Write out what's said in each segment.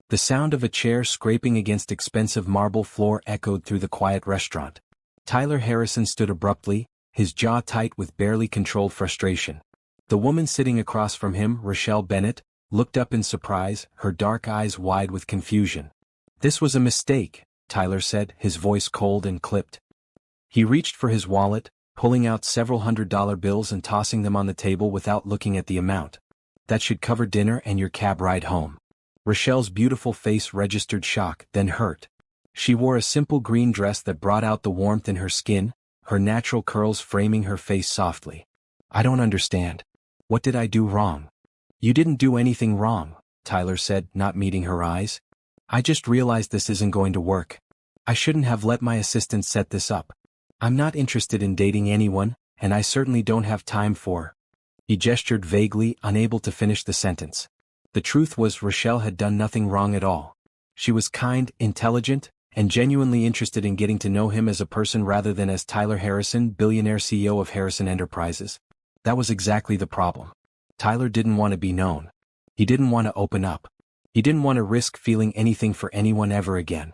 The sound of a chair scraping against expensive marble floor echoed through the quiet restaurant. Tyler Harrison stood abruptly, his jaw tight with barely controlled frustration. The woman sitting across from him, Rochelle Bennett, looked up in surprise, her dark eyes wide with confusion. "This was a mistake," Tyler said, his voice cold and clipped. He reached for his wallet, pulling out several $100 bills and tossing them on the table without looking at the amount. "That should cover dinner and your cab ride home." Rochelle's beautiful face registered shock, then hurt. She wore a simple green dress that brought out the warmth in her skin, her natural curls framing her face softly. "I don't understand. What did I do wrong?" "You didn't do anything wrong," Tyler said, not meeting her eyes. "I just realized this isn't going to work. I shouldn't have let my assistant set this up. I'm not interested in dating anyone, and I certainly don't have time for—" He gestured vaguely, unable to finish the sentence. The truth was Rochelle had done nothing wrong at all. She was kind, intelligent, and genuinely interested in getting to know him as a person rather than as Tyler Harrison, billionaire CEO of Harrison Enterprises. That was exactly the problem. Tyler didn't want to be known. He didn't want to open up. He didn't want to risk feeling anything for anyone ever again.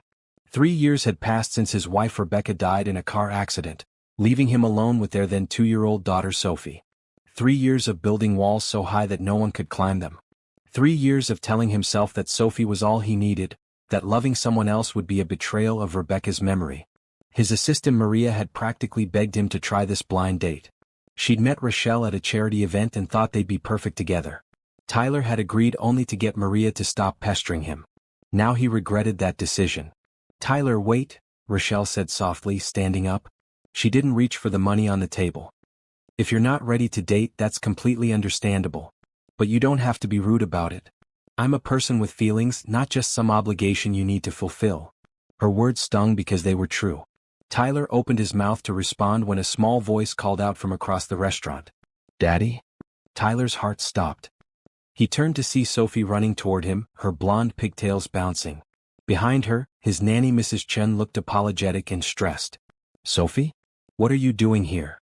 3 years had passed since his wife Rebecca died in a car accident, leaving him alone with their then 2-year-old daughter Sophie. 3 years of building walls so high that no one could climb them. 3 years of telling himself that Sophie was all he needed, that loving someone else would be a betrayal of Rebecca's memory. His assistant Maria had practically begged him to try this blind date. She'd met Rochelle at a charity event and thought they'd be perfect together. Tyler had agreed only to get Maria to stop pestering him. Now he regretted that decision. "Tyler, wait," Rochelle said softly, standing up. She didn't reach for the money on the table. "If you're not ready to date, that's completely understandable. But you don't have to be rude about it. I'm a person with feelings, not just some obligation you need to fulfill." Her words stung because they were true. Tyler opened his mouth to respond when a small voice called out from across the restaurant. "Daddy?" Tyler's heart stopped. He turned to see Sophie running toward him, her blonde pigtails bouncing. Behind her, his nanny Mrs. Chen looked apologetic and stressed. "Sophie? What are you doing here?"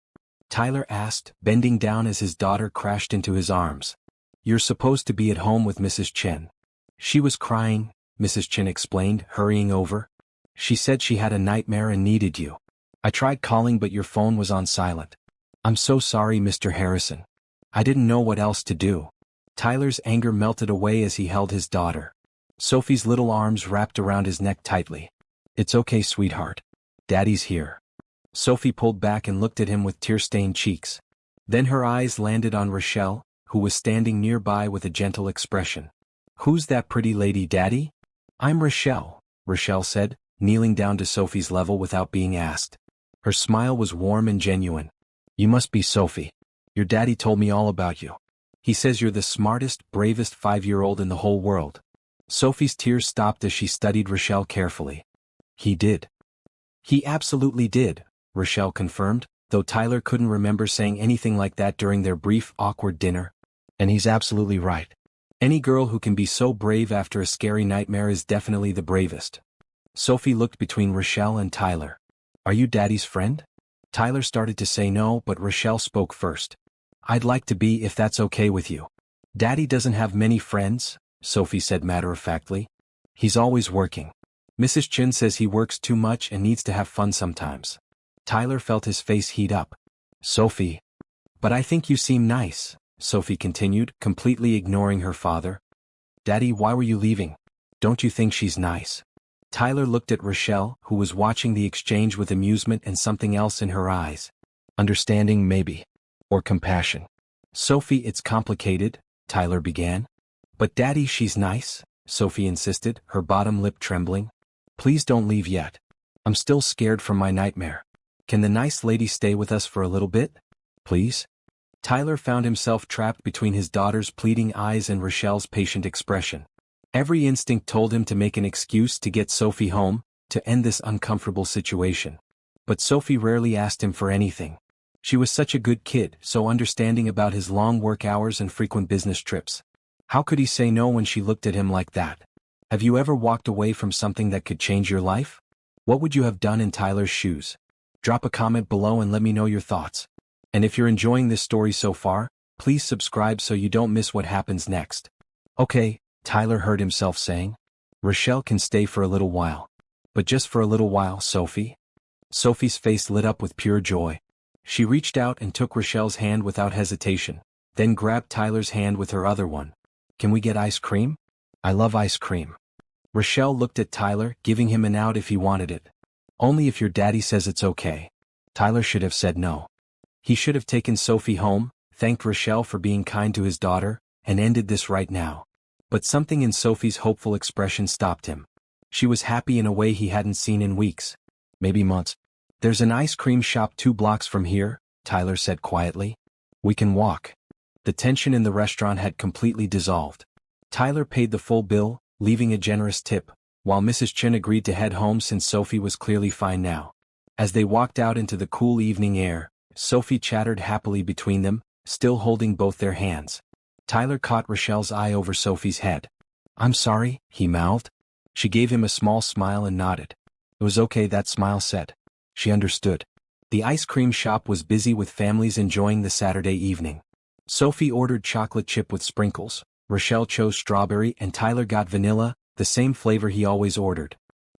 Tyler asked, bending down as his daughter crashed into his arms. "You're supposed to be at home with Mrs. Chen." "She was crying," Mrs. Chen explained, hurrying over. "She said she had a nightmare and needed you. I tried calling but your phone was on silent." "I'm so sorry, Mr. Harrison. I didn't know what else to do." Tyler's anger melted away as he held his daughter. Sophie's little arms wrapped around his neck tightly. "It's okay, sweetheart. Daddy's here." Sophie pulled back and looked at him with tear-stained cheeks. Then her eyes landed on Rochelle, who was standing nearby with a gentle expression. "Who's that pretty lady, Daddy?" "I'm Rochelle," Rochelle said, kneeling down to Sophie's level without being asked. Her smile was warm and genuine. "You must be Sophie. Your daddy told me all about you. He says you're the smartest, bravest 5-year-old in the whole world." Sophie's tears stopped as she studied Rochelle carefully. "He did." "He absolutely did," Rochelle confirmed, though Tyler couldn't remember saying anything like that during their brief, awkward dinner. "And he's absolutely right. Any girl who can be so brave after a scary nightmare is definitely the bravest." Sophie looked between Rochelle and Tyler. "Are you Daddy's friend?" Tyler started to say no, but Rochelle spoke first. "I'd like to be if that's okay with you." "Daddy doesn't have many friends," Sophie said matter-of-factly. "He's always working. Mrs. Chen says he works too much and needs to have fun sometimes." Tyler felt his face heat up. "Sophie." "But I think you seem nice," Sophie continued, completely ignoring her father. "Daddy, why were you leaving? Don't you think she's nice?" Tyler looked at Rochelle, who was watching the exchange with amusement and something else in her eyes. Understanding, maybe. Or compassion. "Sophie, it's complicated," Tyler began. "But Daddy, she's nice," Sophie insisted, her bottom lip trembling. "Please don't leave yet. I'm still scared from my nightmare. Can the nice lady stay with us for a little bit? Please?" Tyler found himself trapped between his daughter's pleading eyes and Rochelle's patient expression. Every instinct told him to make an excuse to get Sophie home, to end this uncomfortable situation. But Sophie rarely asked him for anything. She was such a good kid, so understanding about his long work hours and frequent business trips. How could he say no when she looked at him like that? Have you ever walked away from something that could change your life? What would you have done in Tyler's shoes? Drop a comment below and let me know your thoughts. And if you're enjoying this story so far, please subscribe so you don't miss what happens next. "Okay," Tyler heard himself saying. Rochelle can stay for a little while. But just for a little while, Sophie? Sophie's face lit up with pure joy. She reached out and took Rochelle's hand without hesitation, then grabbed Tyler's hand with her other one. Can we get ice cream? I love ice cream. Rochelle looked at Tyler, giving him an out if he wanted it. Only if your daddy says it's okay. Tyler should have said no. He should have taken Sophie home, thanked Rochelle for being kind to his daughter, and ended this right now. But something in Sophie's hopeful expression stopped him. She was happy in a way he hadn't seen in weeks. Maybe months. There's an ice cream shop 2 blocks from here, Tyler said quietly. We can walk. The tension in the restaurant had completely dissolved. Tyler paid the full bill, leaving a generous tip, while Mrs. Chen agreed to head home since Sophie was clearly fine now. As they walked out into the cool evening air, Sophie chattered happily between them, still holding both their hands. Tyler caught Rochelle's eye over Sophie's head. I'm sorry, he mouthed. She gave him a small smile and nodded. It was okay, that smile said. She understood. The ice cream shop was busy with families enjoying the Saturday evening. Sophie ordered chocolate chip with sprinkles, Rochelle chose strawberry and Tyler got vanilla, the same flavor he always ordered.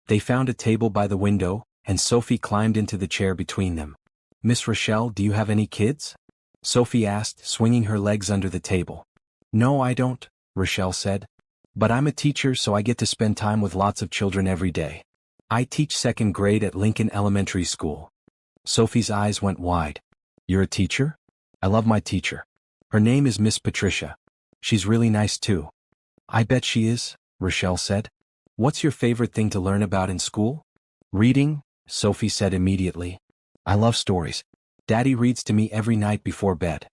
They found a table by the window, and Sophie climbed into the chair between them. Miss Rochelle, do you have any kids? Sophie asked, swinging her legs under the table. No, I don't, Rochelle said. But I'm a teacher, so I get to spend time with lots of children every day. I teach 2nd grade at Lincoln Elementary School. Sophie's eyes went wide. You're a teacher? I love my teacher. Her name is Miss Patricia. She's really nice too. I bet she is, Rochelle said. What's your favorite thing to learn about in school? Reading, Sophie said immediately. I love stories. Daddy reads to me every night before bed.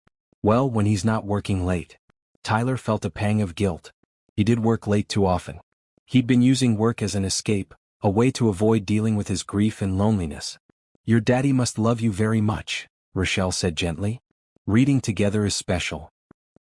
Well, when he's not working late. Tyler felt a pang of guilt. He did work late too often. He'd been using work as an escape, a way to avoid dealing with his grief and loneliness. Your daddy must love you very much, Rochelle said gently. Reading together is special.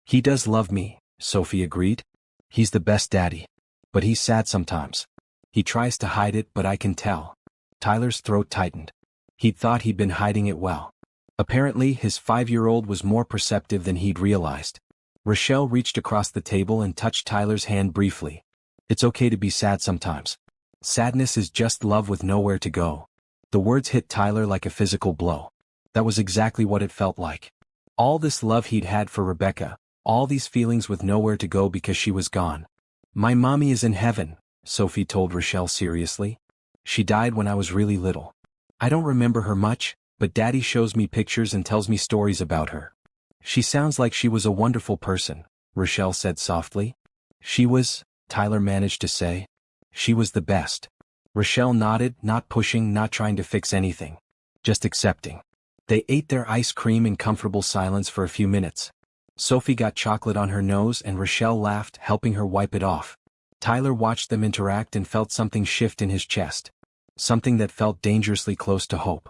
He does love me, Sophie agreed. He's the best daddy. But he's sad sometimes. He tries to hide it, but I can tell. Tyler's throat tightened. He'd thought he'd been hiding it well. Apparently, his 5-year-old was more perceptive than he'd realized. Rochelle reached across the table and touched Tyler's hand briefly. It's okay to be sad sometimes. Sadness is just love with nowhere to go. The words hit Tyler like a physical blow. That was exactly what it felt like. All this love he'd had for Rebecca, all these feelings with nowhere to go because she was gone. My mommy is in heaven, Sophie told Rochelle seriously. She died when I was really little. I don't remember her much, but Daddy shows me pictures and tells me stories about her. She sounds like she was a wonderful person, Rochelle said softly. She was, Tyler managed to say. She was the best. Rochelle nodded, not pushing, not trying to fix anything. Just accepting. They ate their ice cream in comfortable silence for a few minutes. Sophie got chocolate on her nose and Rochelle laughed, helping her wipe it off. Tyler watched them interact and felt something shift in his chest. Something that felt dangerously close to hope.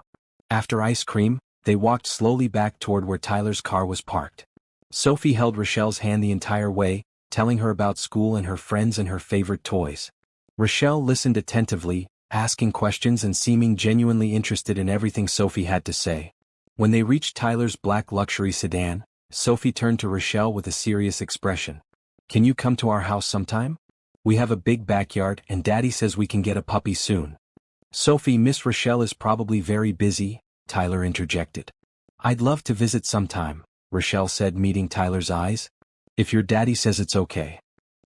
After ice cream, they walked slowly back toward where Tyler's car was parked. Sophie held Rochelle's hand the entire way, telling her about school and her friends and her favorite toys. Rochelle listened attentively, asking questions and seeming genuinely interested in everything Sophie had to say. When they reached Tyler's black luxury sedan, Sophie turned to Rochelle with a serious expression. Can you come to our house sometime? We have a big backyard and Daddy says we can get a puppy soon. Sophie, Miss Rochelle is probably very busy, Tyler interjected. I'd love to visit sometime, Rochelle said, meeting Tyler's eyes. If your daddy says it's okay.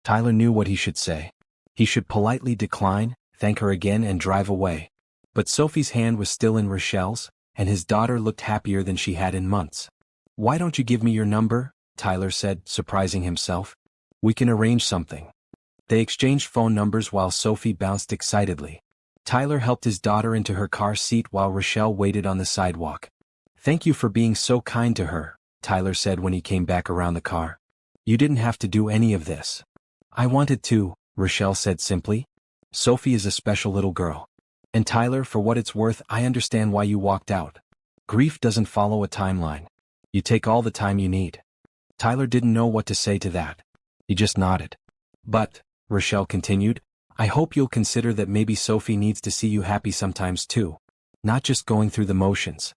Tyler knew what he should say. He should politely decline, thank her again and drive away. But Sophie's hand was still in Rochelle's, and his daughter looked happier than she had in months. Why don't you give me your number? Tyler said, surprising himself. We can arrange something. They exchanged phone numbers while Sophie bounced excitedly. Tyler helped his daughter into her car seat while Rochelle waited on the sidewalk. Thank you for being so kind to her, Tyler said when he came back around the car. You didn't have to do any of this. I wanted to, Rochelle said simply. Sophie is a special little girl. And Tyler, for what it's worth, I understand why you walked out. Grief doesn't follow a timeline. You take all the time you need. Tyler didn't know what to say to that. He just nodded. But, Rochelle continued, I hope you'll consider that maybe Sophie needs to see you happy sometimes too. Not just going through the motions.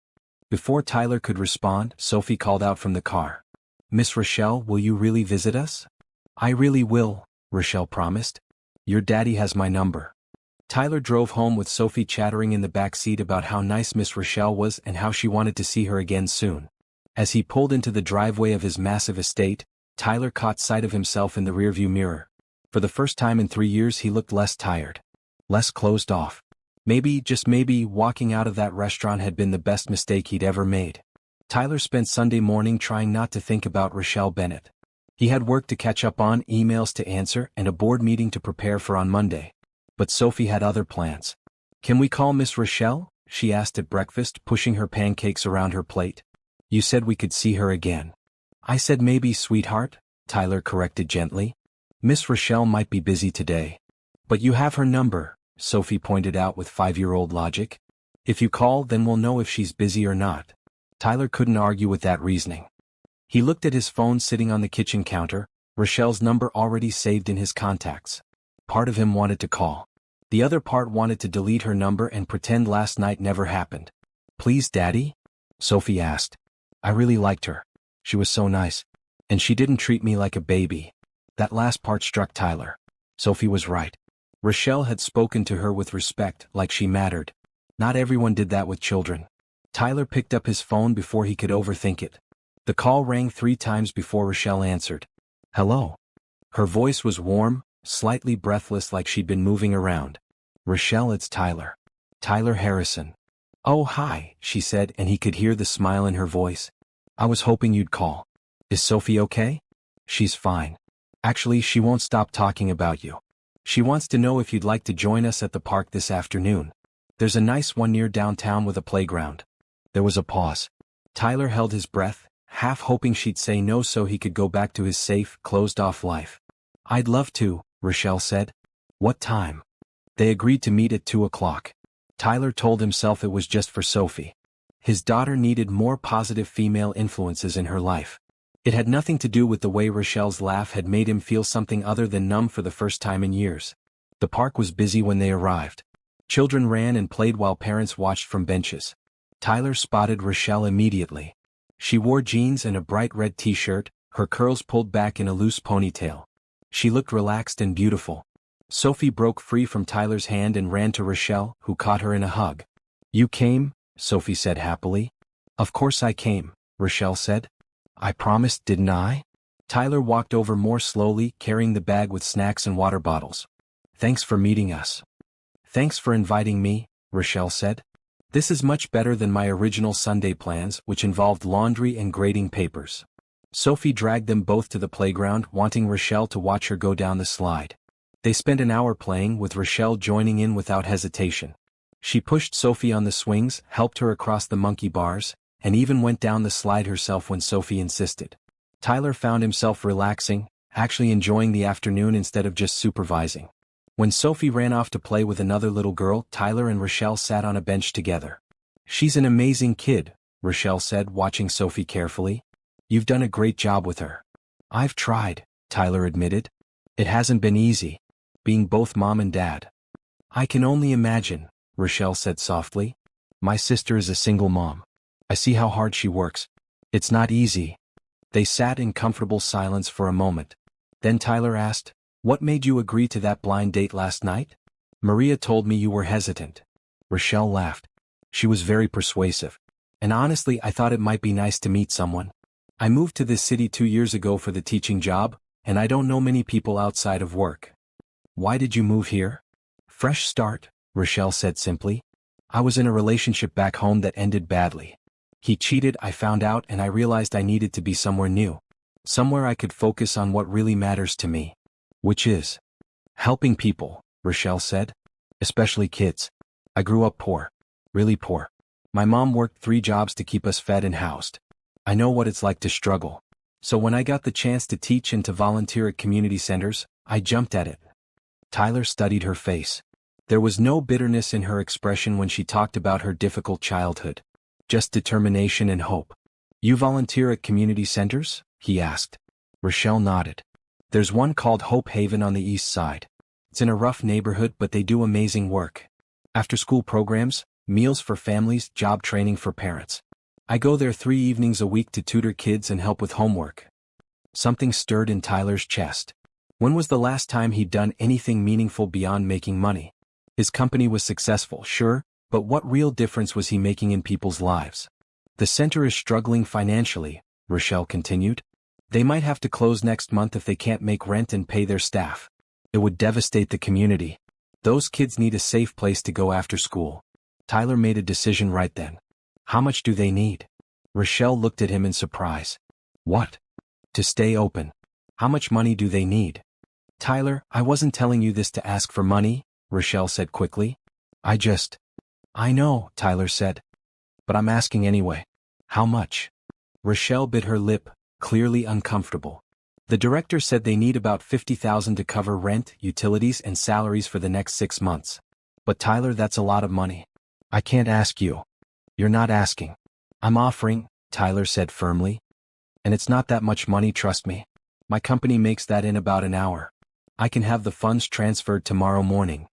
Before Tyler could respond, Sophie called out from the car. Miss Rochelle, will you really visit us? I really will, Rochelle promised. Your daddy has my number. Tyler drove home with Sophie chattering in the back seat about how nice Miss Rochelle was and how she wanted to see her again soon. As he pulled into the driveway of his massive estate, Tyler caught sight of himself in the rearview mirror. For the first time in 3 years he looked less tired. Less closed off. Maybe, just maybe, walking out of that restaurant had been the best mistake he'd ever made. Tyler spent Sunday morning trying not to think about Rochelle Bennett. He had work to catch up on, emails to answer, and a board meeting to prepare for on Monday. But Sophie had other plans. Can we call Miss Rochelle? She asked at breakfast, pushing her pancakes around her plate. You said we could see her again. I said maybe, sweetheart, Tyler corrected gently. Miss Rochelle might be busy today. But you have her number, Sophie pointed out with 5-year-old logic. If you call, then we'll know if she's busy or not. Tyler couldn't argue with that reasoning. He looked at his phone sitting on the kitchen counter, Rochelle's number already saved in his contacts. Part of him wanted to call. The other part wanted to delete her number and pretend last night never happened. Please, Daddy? Sophie asked. I really liked her. She was so nice. And she didn't treat me like a baby. That last part struck Tyler. Sophie was right. Rochelle had spoken to her with respect, like she mattered. Not everyone did that with children. Tyler picked up his phone before he could overthink it. The call rang 3 times before Rochelle answered. Hello. Her voice was warm, slightly breathless, like she'd been moving around. Rochelle, it's Tyler. Tyler Harrison. Oh, hi, she said, and he could hear the smile in her voice. I was hoping you'd call. Is Sophie okay? She's fine. Actually, she won't stop talking about you. She wants to know if you'd like to join us at the park this afternoon. There's a nice one near downtown with a playground. There was a pause. Tyler held his breath, half hoping she'd say no so he could go back to his safe, closed-off life. I'd love to, Rochelle said. What time? They agreed to meet at 2 o'clock. Tyler told himself it was just for Sophie. His daughter needed more positive female influences in her life. It had nothing to do with the way Rochelle's laugh had made him feel something other than numb for the first time in years. The park was busy when they arrived. Children ran and played while parents watched from benches. Tyler spotted Rochelle immediately. She wore jeans and a bright red t-shirt, her curls pulled back in a loose ponytail. She looked relaxed and beautiful. Sophie broke free from Tyler's hand and ran to Rochelle, who caught her in a hug. You came? Sophie said happily. Of course I came, Rochelle said. I promised, didn't I? Tyler walked over more slowly, carrying the bag with snacks and water bottles. Thanks for meeting us. Thanks for inviting me, Rochelle said. This is much better than my original Sunday plans, which involved laundry and grading papers. Sophie dragged them both to the playground, wanting Rochelle to watch her go down the slide. They spent an hour playing, with Rochelle joining in without hesitation. She pushed Sophie on the swings, helped her across the monkey bars, and even went down the slide herself when Sophie insisted. Tyler found himself relaxing, actually enjoying the afternoon instead of just supervising. When Sophie ran off to play with another little girl, Tyler and Rochelle sat on a bench together. She's an amazing kid, Rochelle said, watching Sophie carefully. You've done a great job with her. I've tried, Tyler admitted. It hasn't been easy, being both mom and dad. I can only imagine, Rochelle said softly. My sister is a single mom. I see how hard she works. It's not easy. They sat in comfortable silence for a moment. Then Tyler asked, What made you agree to that blind date last night? Maria told me you were hesitant. Rochelle laughed. She was very persuasive. And honestly, I thought it might be nice to meet someone. I moved to this city 2 years ago for the teaching job, and I don't know many people outside of work. Why did you move here? Fresh start, Rochelle said simply. I was in a relationship back home that ended badly. He cheated, I found out, and I realized I needed to be somewhere new. Somewhere I could focus on what really matters to me. Which is helping people, Rochelle said. Especially kids. I grew up poor. Really poor. My mom worked 3 jobs to keep us fed and housed. I know what it's like to struggle. So when I got the chance to teach and to volunteer at community centers, I jumped at it. Tyler studied her face. There was no bitterness in her expression when she talked about her difficult childhood. Just determination and hope. You volunteer at community centers? He asked. Rochelle nodded. There's one called Hope Haven on the east side. It's in a rough neighborhood, but they do amazing work. After-school programs, meals for families, job training for parents. I go there 3 evenings a week to tutor kids and help with homework. Something stirred in Tyler's chest. When was the last time he'd done anything meaningful beyond making money? His company was successful, sure, but what real difference was he making in people's lives? The center is struggling financially, Rochelle continued. They might have to close next month if they can't make rent and pay their staff. It would devastate the community. Those kids need a safe place to go after school. Tyler made a decision right then. How much do they need? Rochelle looked at him in surprise. What? To stay open. How much money do they need? Tyler, I wasn't telling you this to ask for money, Rochelle said quickly. I know, Tyler said. But I'm asking anyway. How much? Rochelle bit her lip, clearly uncomfortable. The director said they need about $50,000 to cover rent, utilities and salaries for the next 6 months. But Tyler, that's a lot of money. I can't ask you. You're not asking. I'm offering, Tyler said firmly. And it's not that much money, trust me. My company makes that in about an hour. I can have the funds transferred tomorrow morning.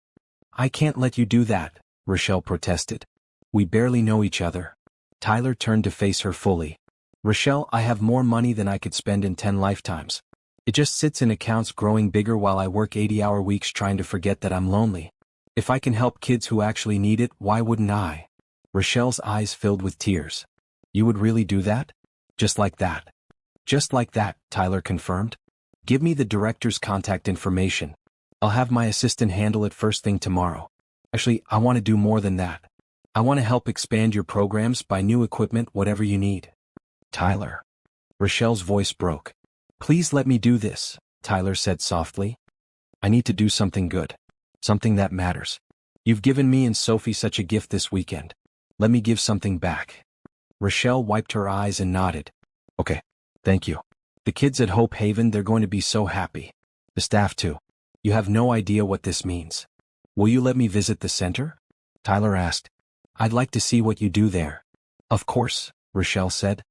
I can't let you do that, Rochelle protested. We barely know each other. Tyler turned to face her fully. Rochelle, I have more money than I could spend in 10 lifetimes. It just sits in accounts growing bigger while I work 80-hour weeks trying to forget that I'm lonely. If I can help kids who actually need it, why wouldn't I? Rochelle's eyes filled with tears. You would really do that? Just like that? Just like that, Tyler confirmed. Give me the director's contact information. I'll have my assistant handle it first thing tomorrow. Actually, I want to do more than that. I want to help expand your programs, buy new equipment, whatever you need. Tyler. Rochelle's voice broke. Please let me do this, Tyler said softly. I need to do something good. Something that matters. You've given me and Sophie such a gift this weekend. Let me give something back. Rochelle wiped her eyes and nodded. Okay, thank you. The kids at Hope Haven, they're going to be so happy. The staff too. You have no idea what this means. Will you let me visit the center? Tyler asked. I'd like to see what you do there. Of course, Rochelle said.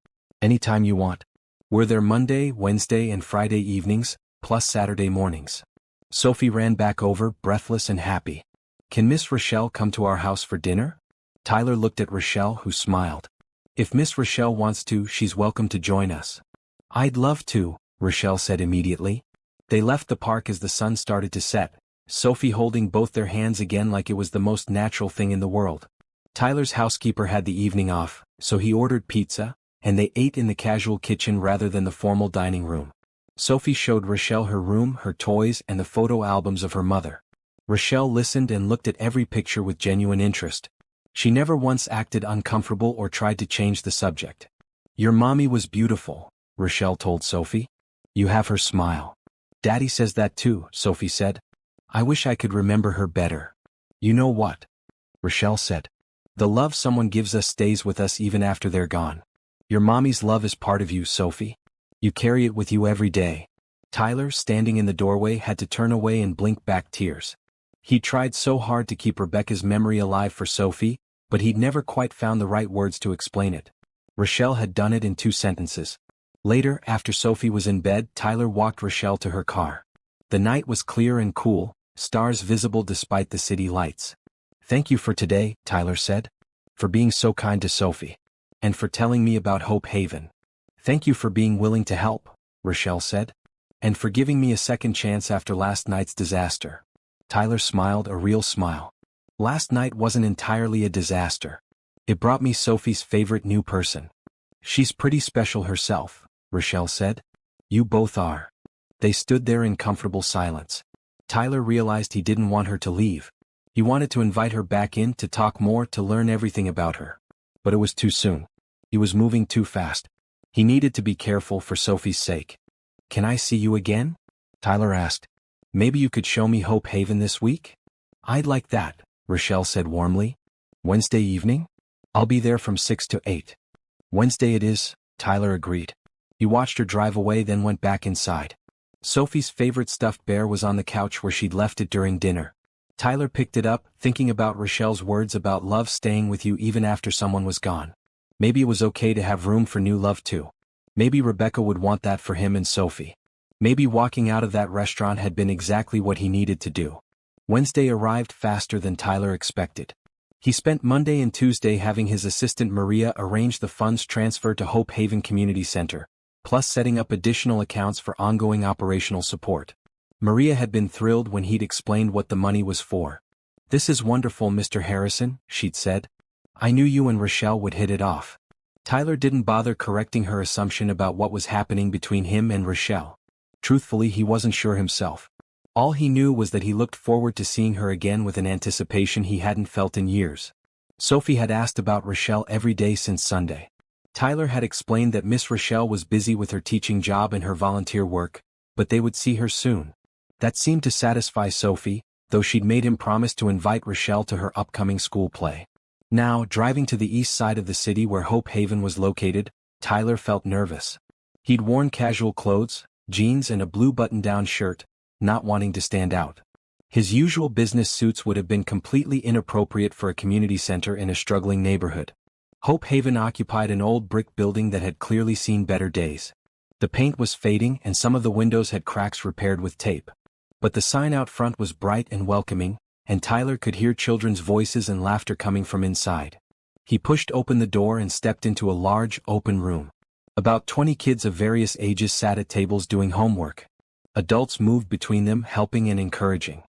Anytime you want. We're there Monday, Wednesday, and Friday evenings, plus Saturday mornings. Sophie ran back over, breathless and happy. Can Miss Rochelle come to our house for dinner? Tyler looked at Rochelle, who smiled. If Miss Rochelle wants to, she's welcome to join us. I'd love to, Rochelle said immediately. They left the park as the sun started to set, Sophie holding both their hands again like it was the most natural thing in the world. Tyler's housekeeper had the evening off, so he ordered pizza, and they ate in the casual kitchen rather than the formal dining room. Sophie showed Rochelle her room, her toys, and the photo albums of her mother. Rochelle listened and looked at every picture with genuine interest. She never once acted uncomfortable or tried to change the subject. Your mommy was beautiful, Rochelle told Sophie. You have her smile. Daddy says that too, Sophie said. I wish I could remember her better. You know what? Rochelle said. The love someone gives us stays with us even after they're gone. Your mommy's love is part of you, Sophie. You carry it with you every day. Tyler, standing in the doorway, had to turn away and blink back tears. He tried so hard to keep Rebecca's memory alive for Sophie, but he'd never quite found the right words to explain it. Rochelle had done it in 2 sentences. Later, after Sophie was in bed, Tyler walked Rochelle to her car. The night was clear and cool, stars visible despite the city lights. Thank you for today, Tyler said. For being so kind to Sophie. And for telling me about Hope Haven. Thank you for being willing to help, Rochelle said. And for giving me a second chance after last night's disaster. Tyler smiled, a real smile. Last night wasn't entirely a disaster. It brought me Sophie's favorite new person. She's pretty special herself, Rochelle said. You both are. They stood there in comfortable silence. Tyler realized he didn't want her to leave. He wanted to invite her back in to talk more, to learn everything about her. But it was too soon. He was moving too fast. He needed to be careful for Sophie's sake. Can I see you again? Tyler asked. Maybe you could show me Hope Haven this week? I'd like that, Rochelle said warmly. Wednesday evening? I'll be there from 6 to 8. Wednesday it is, Tyler agreed. He watched her drive away, then went back inside. Sophie's favorite stuffed bear was on the couch where she'd left it during dinner. Tyler picked it up, thinking about Rochelle's words about love staying with you even after someone was gone. Maybe it was okay to have room for new love too. Maybe Rebecca would want that for him and Sophie. Maybe walking out of that restaurant had been exactly what he needed to do. Wednesday arrived faster than Tyler expected. He spent Monday and Tuesday having his assistant Maria arrange the funds transfer to Hope Haven Community Center, plus setting up additional accounts for ongoing operational support. Maria had been thrilled when he'd explained what the money was for. "This is wonderful, Mr. Harrison," she'd said. "I knew you and Rochelle would hit it off." Tyler didn't bother correcting her assumption about what was happening between him and Rochelle. Truthfully, he wasn't sure himself. All he knew was that he looked forward to seeing her again with an anticipation he hadn't felt in years. Sophie had asked about Rochelle every day since Sunday. Tyler had explained that Miss Rochelle was busy with her teaching job and her volunteer work, but they would see her soon. That seemed to satisfy Sophie, though she'd made him promise to invite Rochelle to her upcoming school play. Now, driving to the east side of the city where Hope Haven was located, Tyler felt nervous. He'd worn casual clothes, jeans and a blue button-down shirt, not wanting to stand out. His usual business suits would have been completely inappropriate for a community center in a struggling neighborhood. Hope Haven occupied an old brick building that had clearly seen better days. The paint was fading and some of the windows had cracks repaired with tape. But the sign out front was bright and welcoming, and Tyler could hear children's voices and laughter coming from inside. He pushed open the door and stepped into a large, open room. About 20 kids of various ages sat at tables doing homework. Adults moved between them, helping and encouraging.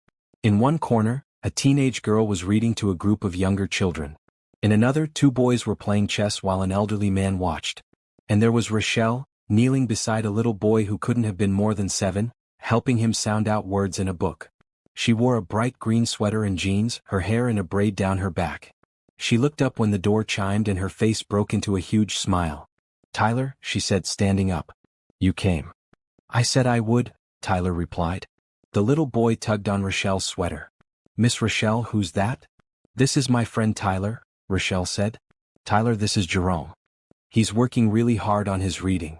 In one corner, a teenage girl was reading to a group of younger children. In another, 2 boys were playing chess while an elderly man watched. And there was Rochelle, kneeling beside a little boy who couldn't have been more than 7, helping him sound out words in a book. She wore a bright green sweater and jeans, her hair in a braid down her back. She looked up when the door chimed and her face broke into a huge smile. "Tyler," she said, standing up. "You came." "I said I would," Tyler replied. The little boy tugged on Rochelle's sweater. "Miss Rochelle, who's that?" "This is my friend Tyler," Rochelle said. "Tyler, this is Jerome. He's working really hard on his reading."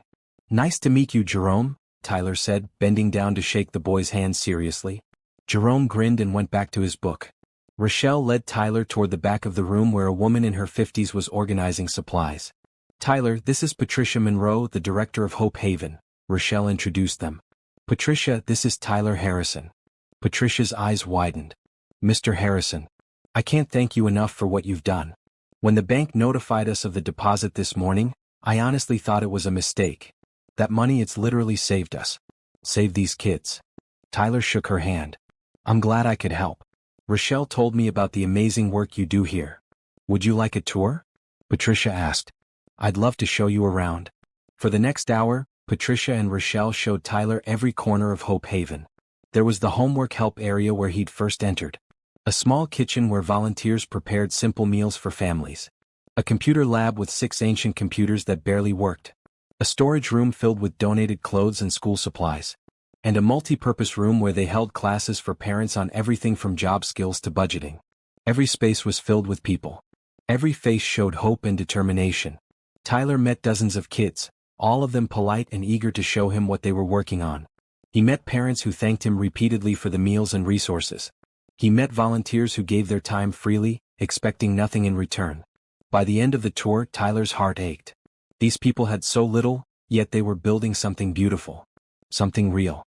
"Nice to meet you, Jerome," Tyler said, bending down to shake the boy's hand seriously. Jerome grinned and went back to his book. Rochelle led Tyler toward the back of the room where a woman in her 50s was organizing supplies. "Tyler, this is Patricia Monroe, the director of Hope Haven," Rochelle introduced them. "Patricia, this is Tyler Harrison." Patricia's eyes widened. "Mr. Harrison, I can't thank you enough for what you've done. When the bank notified us of the deposit this morning, I honestly thought it was a mistake. That money, it's literally saved us. Saved these kids." Tyler shook her hand. "I'm glad I could help. Rochelle told me about the amazing work you do here. Would you like a tour?" Patricia asked. "I'd love to show you around." For the next hour, Patricia and Rochelle showed Tyler every corner of Hope Haven. There was the homework help area where he'd first entered. A small kitchen where volunteers prepared simple meals for families. A computer lab with 6 ancient computers that barely worked. A storage room filled with donated clothes and school supplies. And a multi-purpose room where they held classes for parents on everything from job skills to budgeting. Every space was filled with people. Every face showed hope and determination. Tyler met dozens of kids, all of them polite and eager to show him what they were working on. He met parents who thanked him repeatedly for the meals and resources. He met volunteers who gave their time freely, expecting nothing in return. By the end of the tour, Tyler's heart ached. These people had so little, yet they were building something beautiful. Something real.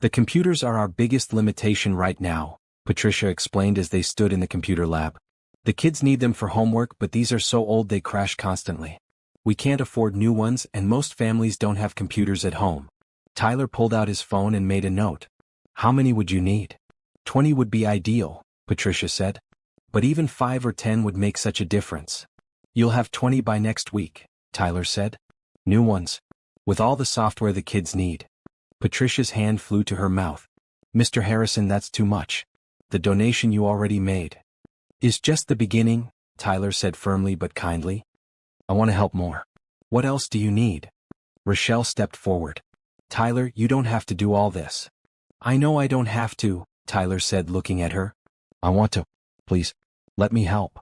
"The computers are our biggest limitation right now," Patricia explained as they stood in the computer lab. "The kids need them for homework, but these are so old they crash constantly. We can't afford new ones and most families don't have computers at home." Tyler pulled out his phone and made a note. "How many would you need?" 20 would be ideal," Patricia said. "But even 5 or 10 would make such a difference." "You'll have 20 by next week," Tyler said. "New ones. With all the software the kids need." Patricia's hand flew to her mouth. "Mr. Harrison, that's too much. The donation you already made is just the beginning," Tyler said firmly but kindly. "I want to help more. What else do you need?" Rochelle stepped forward. "Tyler, you don't have to do all this." "I know I don't have to," Tyler said, looking at her. "I want to. Please, let me help."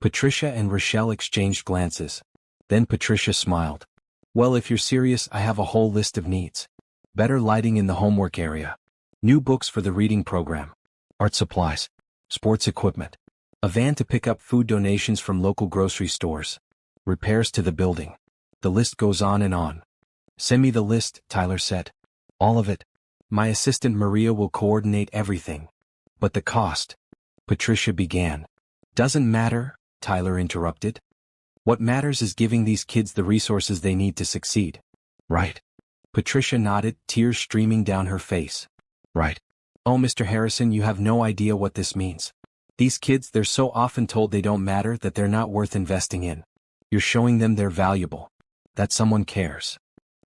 Patricia and Rochelle exchanged glances. Then Patricia smiled. "Well, if you're serious, I have a whole list of needs. Better lighting in the homework area. New books for the reading program. Art supplies. Sports equipment. A van to pick up food donations from local grocery stores. Repairs to the building. The list goes on and on." "Send me the list," Tyler said. "All of it. My assistant Maria will coordinate everything." "But the cost," Patricia began. "Doesn't matter," Tyler interrupted. "What matters is giving these kids the resources they need to succeed." "Right." Patricia nodded, tears streaming down her face. "Right. Oh, Mr. Harrison, you have no idea what this means. These kids, they're so often told they don't matter, that they're not worth investing in. You're showing them they're valuable. That someone cares.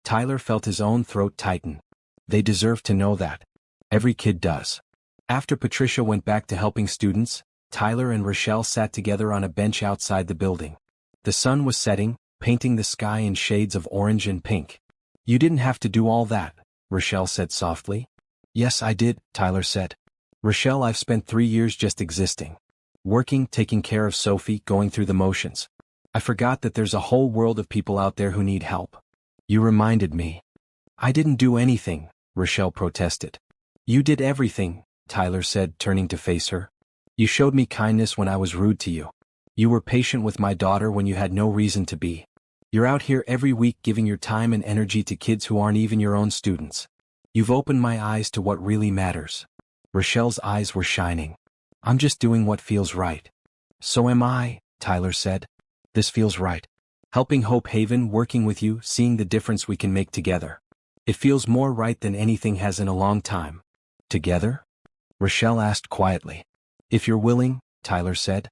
Tyler felt his own throat tighten. They deserve to know that. Every kid does. After Patricia went back to helping students, Tyler and Rochelle sat together on a bench outside the building. The sun was setting, painting the sky in shades of orange and pink. You didn't have to do all that, Rochelle said softly. Yes, I did, Tyler said. Rochelle, I've spent 3 years just existing. Working, taking care of Sophie, going through the motions. I forgot that there's a whole world of people out there who need help. You reminded me. I didn't do anything, Rochelle protested. You did everything, Tyler said, turning to face her. You showed me kindness when I was rude to you. You were patient with my daughter when you had no reason to be. You're out here every week giving your time and energy to kids who aren't even your own students. You've opened my eyes to what really matters. Rochelle's eyes were shining. I'm just doing what feels right. So am I, Tyler said. This feels right. Helping Hope Haven, working with you, seeing the difference we can make together. It feels more right than anything has in a long time. Together? Rochelle asked quietly. If you're willing, Tyler said.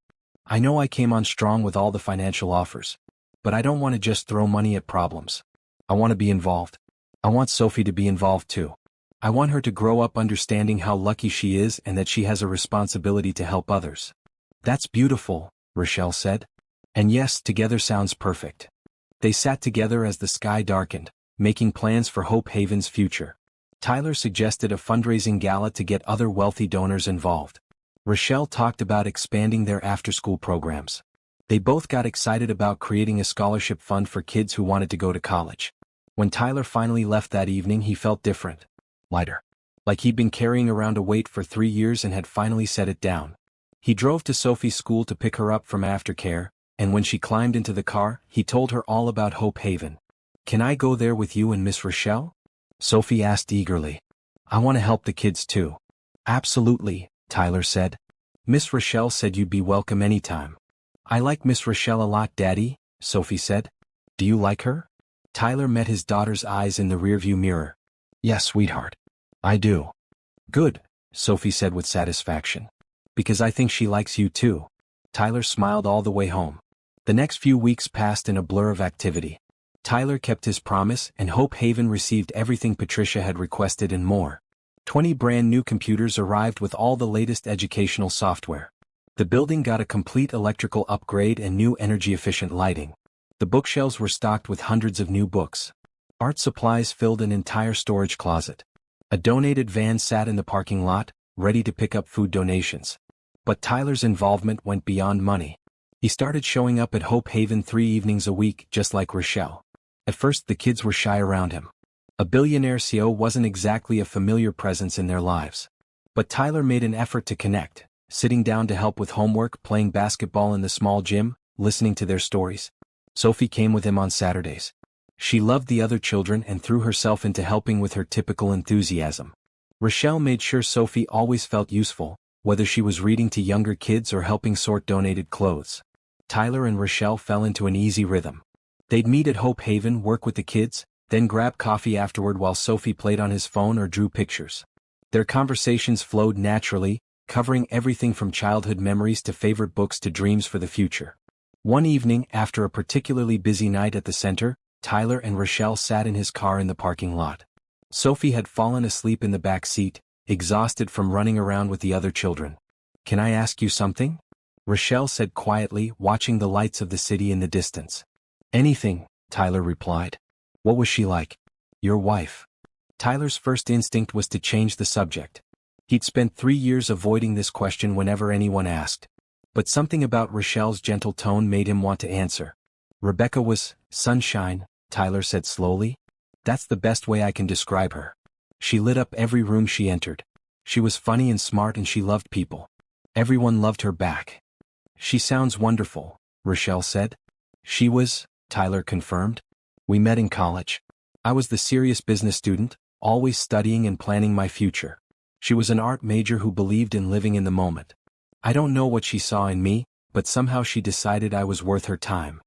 I know I came on strong with all the financial offers. But I don't want to just throw money at problems. I want to be involved. I want Sophie to be involved too. I want her to grow up understanding how lucky she is and that she has a responsibility to help others. That's beautiful, Rochelle said. And yes, together sounds perfect. They sat together as the sky darkened, making plans for Hope Haven's future. Tyler suggested a fundraising gala to get other wealthy donors involved. Rochelle talked about expanding their after-school programs. They both got excited about creating a scholarship fund for kids who wanted to go to college. When Tyler finally left that evening, he felt different. Lighter. Like he'd been carrying around a weight for 3 years and had finally set it down. He drove to Sophie's school to pick her up from aftercare, and when she climbed into the car, he told her all about Hope Haven. Can I go there with you and Miss Rochelle? Sophie asked eagerly. I want to help the kids too. Absolutely, Tyler said. Miss Rochelle said you'd be welcome anytime. I like Miss Rochelle a lot, Daddy, Sophie said. Do you like her? Tyler met his daughter's eyes in the rearview mirror. Yes, sweetheart. I do. Good, Sophie said with satisfaction. Because I think she likes you too. Tyler smiled all the way home. The next few weeks passed in a blur of activity. Tyler kept his promise, and Hope Haven received everything Patricia had requested and more. 20 brand new computers arrived with all the latest educational software. The building got a complete electrical upgrade and new energy-efficient lighting. The bookshelves were stocked with hundreds of new books. Art supplies filled an entire storage closet. A donated van sat in the parking lot, ready to pick up food donations. But Tyler's involvement went beyond money. He started showing up at Hope Haven 3 evenings a week, just like Rochelle. At first, the kids were shy around him. A billionaire CEO wasn't exactly a familiar presence in their lives. But Tyler made an effort to connect, sitting down to help with homework, playing basketball in the small gym, listening to their stories. Sophie came with him on Saturdays. She loved the other children and threw herself into helping with her typical enthusiasm. Rochelle made sure Sophie always felt useful, whether she was reading to younger kids or helping sort donated clothes. Tyler and Rochelle fell into an easy rhythm. They'd meet at Hope Haven, work with the kids, then grab coffee afterward while Sophie played on his phone or drew pictures. Their conversations flowed naturally, covering everything from childhood memories to favorite books to dreams for the future. One evening, after a particularly busy night at the center, Tyler and Rochelle sat in his car in the parking lot. Sophie had fallen asleep in the back seat, exhausted from running around with the other children. Can I ask you something? Rochelle said quietly, watching the lights of the city in the distance. Anything, Tyler replied. What was she like? Your wife. Tyler's first instinct was to change the subject. He'd spent 3 years avoiding this question whenever anyone asked. But something about Rochelle's gentle tone made him want to answer. Rebecca was sunshine, Tyler said slowly. That's the best way I can describe her. She lit up every room she entered. She was funny and smart, and she loved people. Everyone loved her back. She sounds wonderful, Rochelle said. She was, Tyler confirmed. We met in college. I was the serious business student, always studying and planning my future. She was an art major who believed in living in the moment. I don't know what she saw in me, but somehow she decided I was worth her time.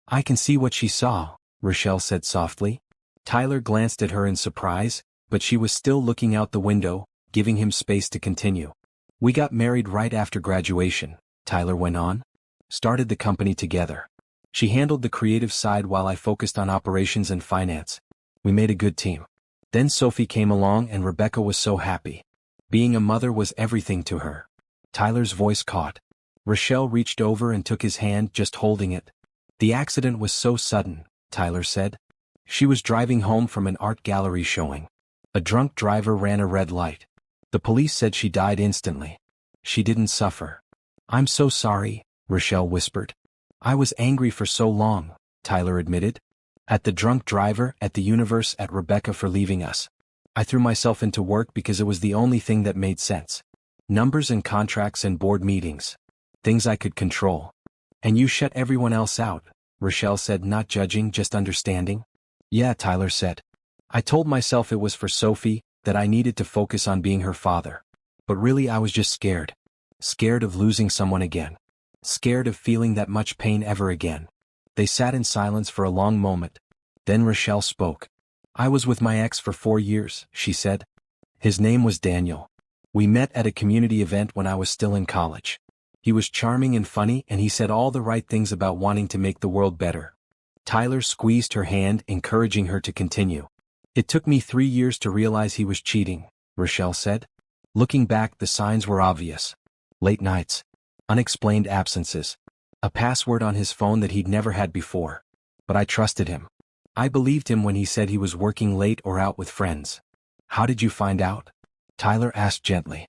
I can see what she saw, Rochelle said softly. Tyler glanced at her in surprise, but she was still looking out the window, giving him space to continue. We got married right after graduation, Tyler went on. Started the company together. She handled the creative side while I focused on operations and finance. We made a good team. Then Sophie came along and Rebecca was so happy. Being a mother was everything to her. Tyler's voice caught. Rochelle reached over and took his hand, just holding it. The accident was so sudden, Tyler said. She was driving home from an art gallery showing. A drunk driver ran a red light. The police said she died instantly. She didn't suffer. I'm so sorry, Rochelle whispered. I was angry for so long, Tyler admitted. At the drunk driver, at the universe, at Rebecca for leaving us. I threw myself into work because it was the only thing that made sense. Numbers and contracts and board meetings. Things I could control. And you shut everyone else out, Rochelle said, not judging, just understanding. Yeah, Tyler said. I told myself it was for Sophie, that I needed to focus on being her father. But really I was just scared. Scared of losing someone again. Scared of feeling that much pain ever again. They sat in silence for a long moment. Then Rochelle spoke. I was with my ex for 4 years, she said. His name was Daniel. We met at a community event when I was still in college. He was charming and funny and he said all the right things about wanting to make the world better. Tyler squeezed her hand, encouraging her to continue. It took me 3 years to realize he was cheating, Rochelle said. Looking back, the signs were obvious. Late nights. Unexplained absences. A password on his phone that he'd never had before. But I trusted him. I believed him when he said he was working late or out with friends. How did you find out? Tyler asked gently.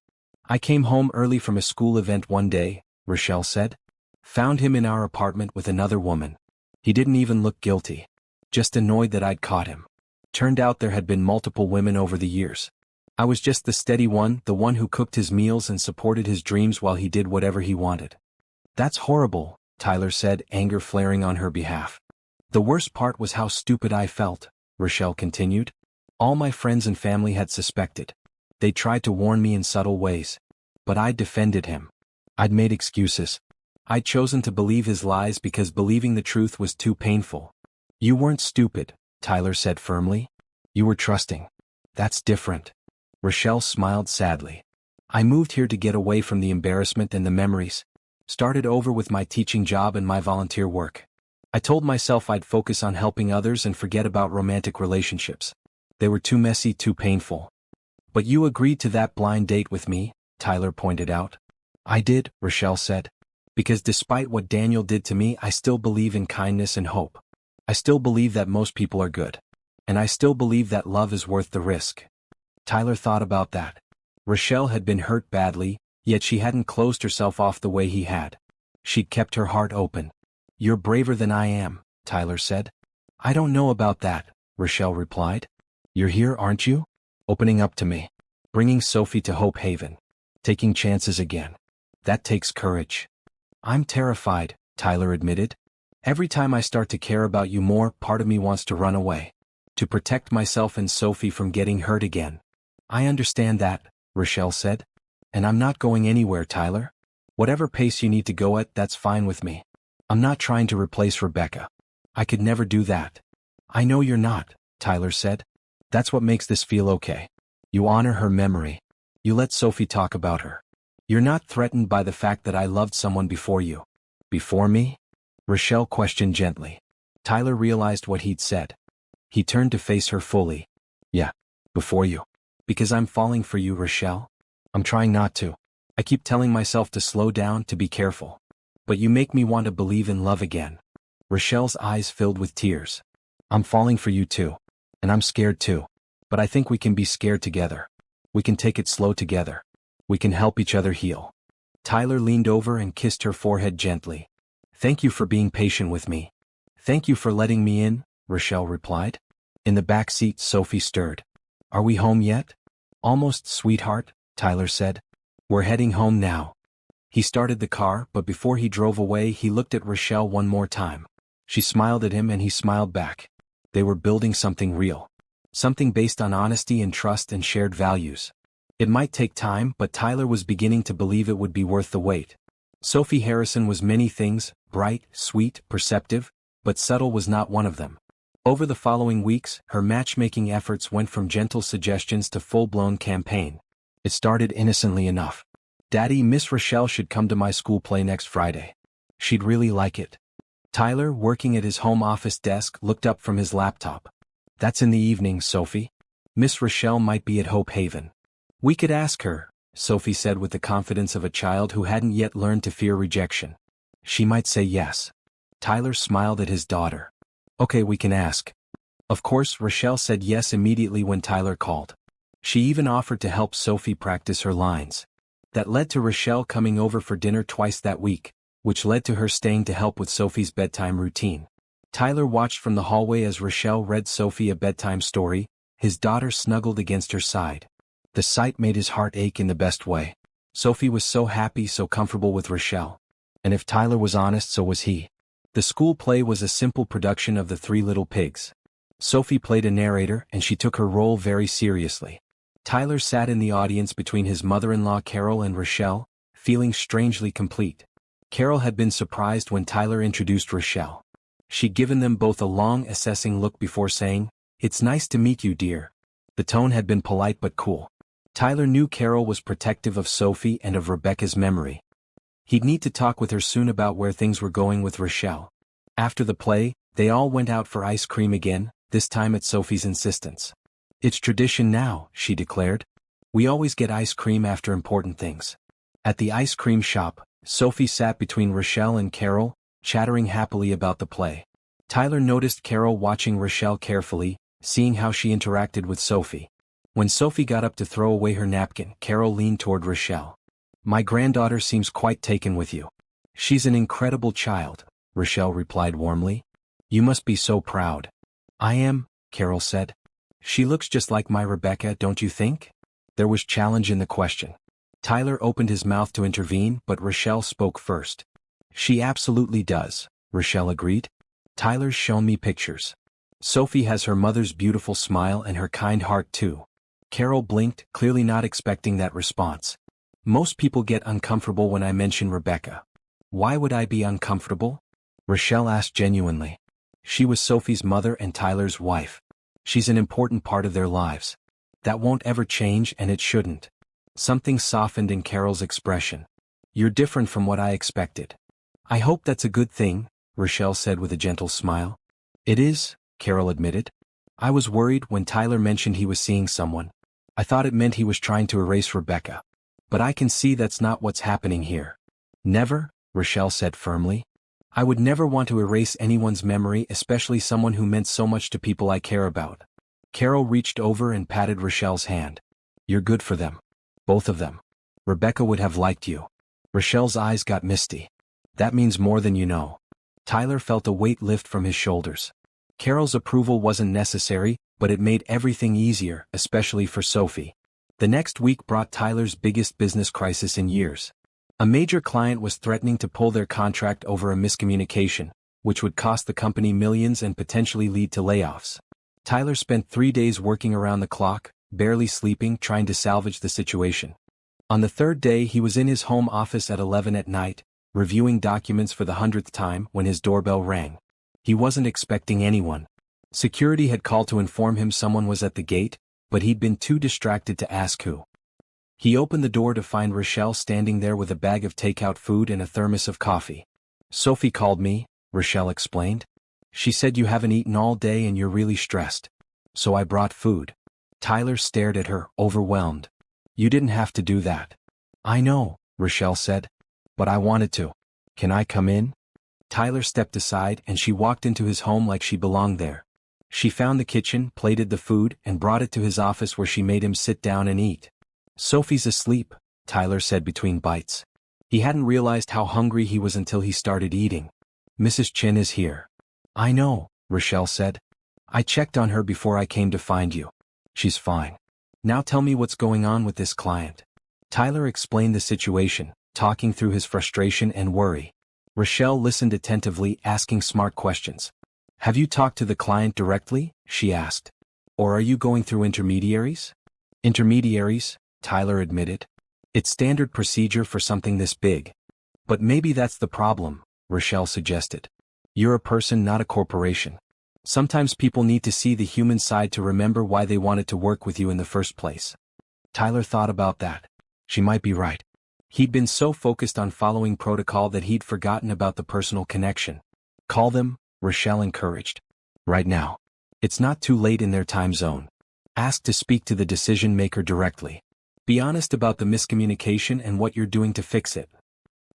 I came home early from a school event one day, Rochelle said. Found him in our apartment with another woman. He didn't even look guilty. Just annoyed that I'd caught him. Turned out there had been multiple women over the years. I was just the steady one, the one who cooked his meals and supported his dreams while he did whatever he wanted. That's horrible, Tyler said, anger flaring on her behalf. The worst part was how stupid I felt, Rochelle continued. All my friends and family had suspected. They tried to warn me in subtle ways. But I'd defended him. I'd made excuses. I'd chosen to believe his lies because believing the truth was too painful. You weren't stupid, Tyler said firmly. You were trusting. That's different. Rochelle smiled sadly. I moved here to get away from the embarrassment and the memories. Started over with my teaching job and my volunteer work. I told myself I'd focus on helping others and forget about romantic relationships. They were too messy, too painful. But you agreed to that blind date with me, Tyler pointed out. I did, Rochelle said. Because despite what Daniel did to me, I still believe in kindness and hope. I still believe that most people are good. And I still believe that love is worth the risk. Tyler thought about that. Rochelle had been hurt badly, yet she hadn't closed herself off the way he had. She'd kept her heart open. You're braver than I am, Tyler said. I don't know about that, Rochelle replied. You're here, aren't you? Opening up to me. Bringing Sophie to Hope Haven. Taking chances again. That takes courage. I'm terrified, Tyler admitted. Every time I start to care about you more, part of me wants to run away. To protect myself and Sophie from getting hurt again. I understand that, Rochelle said. And I'm not going anywhere, Tyler. Whatever pace you need to go at, that's fine with me. I'm not trying to replace Rebecca. I could never do that. I know you're not, Tyler said. That's what makes this feel okay. You honor her memory. You let Sophie talk about her. You're not threatened by the fact that I loved someone before you. Before me? Rochelle questioned gently. Tyler realized what he'd said. He turned to face her fully. Yeah, before you. Because I'm falling for you, Rochelle. I'm trying not to. I keep telling myself to slow down, to be careful. But you make me want to believe in love again. Rochelle's eyes filled with tears. I'm falling for you too. And I'm scared too. But I think we can be scared together. We can take it slow together. We can help each other heal. Tyler leaned over and kissed her forehead gently. Thank you for being patient with me. Thank you for letting me in, Rochelle replied. In the back seat, Sophie stirred. Are we home yet? Almost, sweetheart, Tyler said. We're heading home now. He started the car, but before he drove away, he looked at Rochelle one more time. She smiled at him and he smiled back. They were building something real. Something based on honesty and trust and shared values. It might take time, but Tyler was beginning to believe it would be worth the wait. Sophie Harrison was many things, bright, sweet, perceptive, but subtle was not one of them. Over the following weeks, her matchmaking efforts went from gentle suggestions to full-blown campaign. It started innocently enough. "Daddy, Miss Rochelle should come to my school play next Friday. She'd really like it." Tyler, working at his home office desk, looked up from his laptop. "That's in the evening, Sophie. Miss Rochelle might be at Hope Haven." "We could ask her," Sophie said with the confidence of a child who hadn't yet learned to fear rejection. "She might say yes." Tyler smiled at his daughter. "Okay, we can ask." Of course, Rochelle said yes immediately when Tyler called. She even offered to help Sophie practice her lines. That led to Rochelle coming over for dinner twice that week, which led to her staying to help with Sophie's bedtime routine. Tyler watched from the hallway as Rochelle read Sophie a bedtime story, his daughter snuggled against her side. The sight made his heart ache in the best way. Sophie was so happy, so comfortable with Rochelle. And if Tyler was honest, so was he. The school play was a simple production of The Three Little Pigs. Sophie played a narrator, and she took her role very seriously. Tyler sat in the audience between his mother-in-law Carol and Rochelle, feeling strangely complete. Carol had been surprised when Tyler introduced Rochelle. She'd given them both a long, assessing look before saying, "It's nice to meet you, dear." The tone had been polite but cool. Tyler knew Carol was protective of Sophie and of Rebecca's memory. He'd need to talk with her soon about where things were going with Rochelle. After the play, they all went out for ice cream again, this time at Sophie's insistence. "It's tradition now," she declared. "We always get ice cream after important things." At the ice cream shop, Sophie sat between Rochelle and Carol, chattering happily about the play. Tyler noticed Carol watching Rochelle carefully, seeing how she interacted with Sophie. When Sophie got up to throw away her napkin, Carol leaned toward Rochelle. "My granddaughter seems quite taken with you." "She's an incredible child," Rochelle replied warmly. "You must be so proud." "I am," Carol said. "She looks just like my Rebecca, don't you think?" There was challenge in the question. Tyler opened his mouth to intervene, but Rochelle spoke first. "She absolutely does," Rochelle agreed. "Tyler's shown me pictures. Sophie has her mother's beautiful smile and her kind heart too." Carol blinked, clearly not expecting that response. "Most people get uncomfortable when I mention Rebecca." "Why would I be uncomfortable?" Rochelle asked genuinely. She was Sophie's mother and Tyler's wife. She's an important part of their lives. That won't ever change, and it shouldn't. Something softened in Carol's expression. "You're different from what I expected." "I hope that's a good thing," Rochelle said with a gentle smile. "It is," Carol admitted. "I was worried when Tyler mentioned he was seeing someone. I thought it meant he was trying to erase Rebecca. But I can see that's not what's happening here." "Never," Rochelle said firmly. "I would never want to erase anyone's memory, especially someone who meant so much to people I care about." Carol reached over and patted Rochelle's hand. "You're good for them. Both of them. Rebecca would have liked you." Rochelle's eyes got misty. "That means more than you know." Tyler felt a weight lift from his shoulders. Carol's approval wasn't necessary, but it made everything easier, especially for Sophie. The next week brought Tyler's biggest business crisis in years. A major client was threatening to pull their contract over a miscommunication, which would cost the company millions and potentially lead to layoffs. Tyler spent 3 days working around the clock, barely sleeping, trying to salvage the situation. On the third day, he was in his home office at 11 at night, reviewing documents for the 100th time when his doorbell rang. He wasn't expecting anyone. Security had called to inform him someone was at the gate, but he'd been too distracted to ask who. He opened the door to find Rochelle standing there with a bag of takeout food and a thermos of coffee. "Sophie called me," Rochelle explained. "She said you haven't eaten all day and you're really stressed. So I brought food." Tyler stared at her, overwhelmed. "You didn't have to do that." "I know," Rochelle said. "But I wanted to. Can I come in?" Tyler stepped aside and she walked into his home like she belonged there. She found the kitchen, plated the food, and brought it to his office where she made him sit down and eat. "Sophie's asleep," Tyler said between bites. He hadn't realized how hungry he was until he started eating. "Mrs. Chin is here." "I know," Rochelle said. "I checked on her before I came to find you. She's fine. Now tell me what's going on with this client." Tyler explained the situation, talking through his frustration and worry. Rochelle listened attentively, asking smart questions. "Have you talked to the client directly?" she asked. "Or are you going through intermediaries?" "Intermediaries," Tyler admitted. "It's standard procedure for something this big." "But maybe that's the problem," Rochelle suggested. "You're a person, not a corporation. Sometimes people need to see the human side to remember why they wanted to work with you in the first place." Tyler thought about that. She might be right. He'd been so focused on following protocol that he'd forgotten about the personal connection. Call them, Rochelle encouraged. Right now. It's not too late in their time zone. Ask to speak to the decision maker directly. Be honest about the miscommunication and what you're doing to fix it.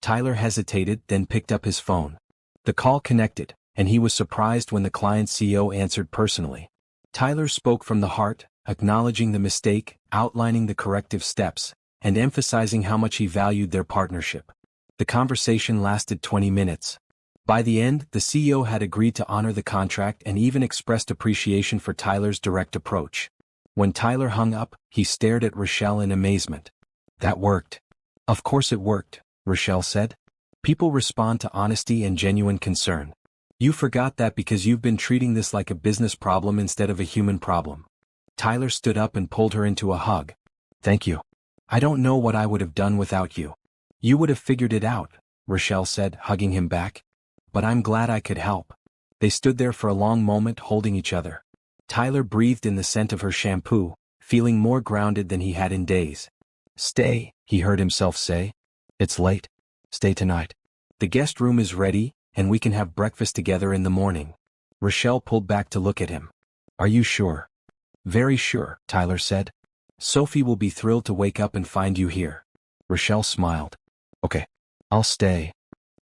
Tyler hesitated, then picked up his phone. The call connected, and he was surprised when the client's CEO answered personally. Tyler spoke from the heart, acknowledging the mistake, outlining the corrective steps, and emphasizing how much he valued their partnership. The conversation lasted 20 minutes. By the end, the CEO had agreed to honor the contract and even expressed appreciation for Tyler's direct approach. When Tyler hung up, he stared at Rochelle in amazement. That worked. Of course it worked, Rochelle said. People respond to honesty and genuine concern. You forgot that because you've been treating this like a business problem instead of a human problem. Tyler stood up and pulled her into a hug. Thank you. I don't know what I would have done without you. You would have figured it out, Rochelle said, hugging him back. But I'm glad I could help. They stood there for a long moment holding each other. Tyler breathed in the scent of her shampoo, feeling more grounded than he had in days. Stay, he heard himself say. It's late. Stay tonight. The guest room is ready, and we can have breakfast together in the morning. Rochelle pulled back to look at him. Are you sure? Very sure, Tyler said. Sophie will be thrilled to wake up and find you here. Rochelle smiled. Okay. I'll stay.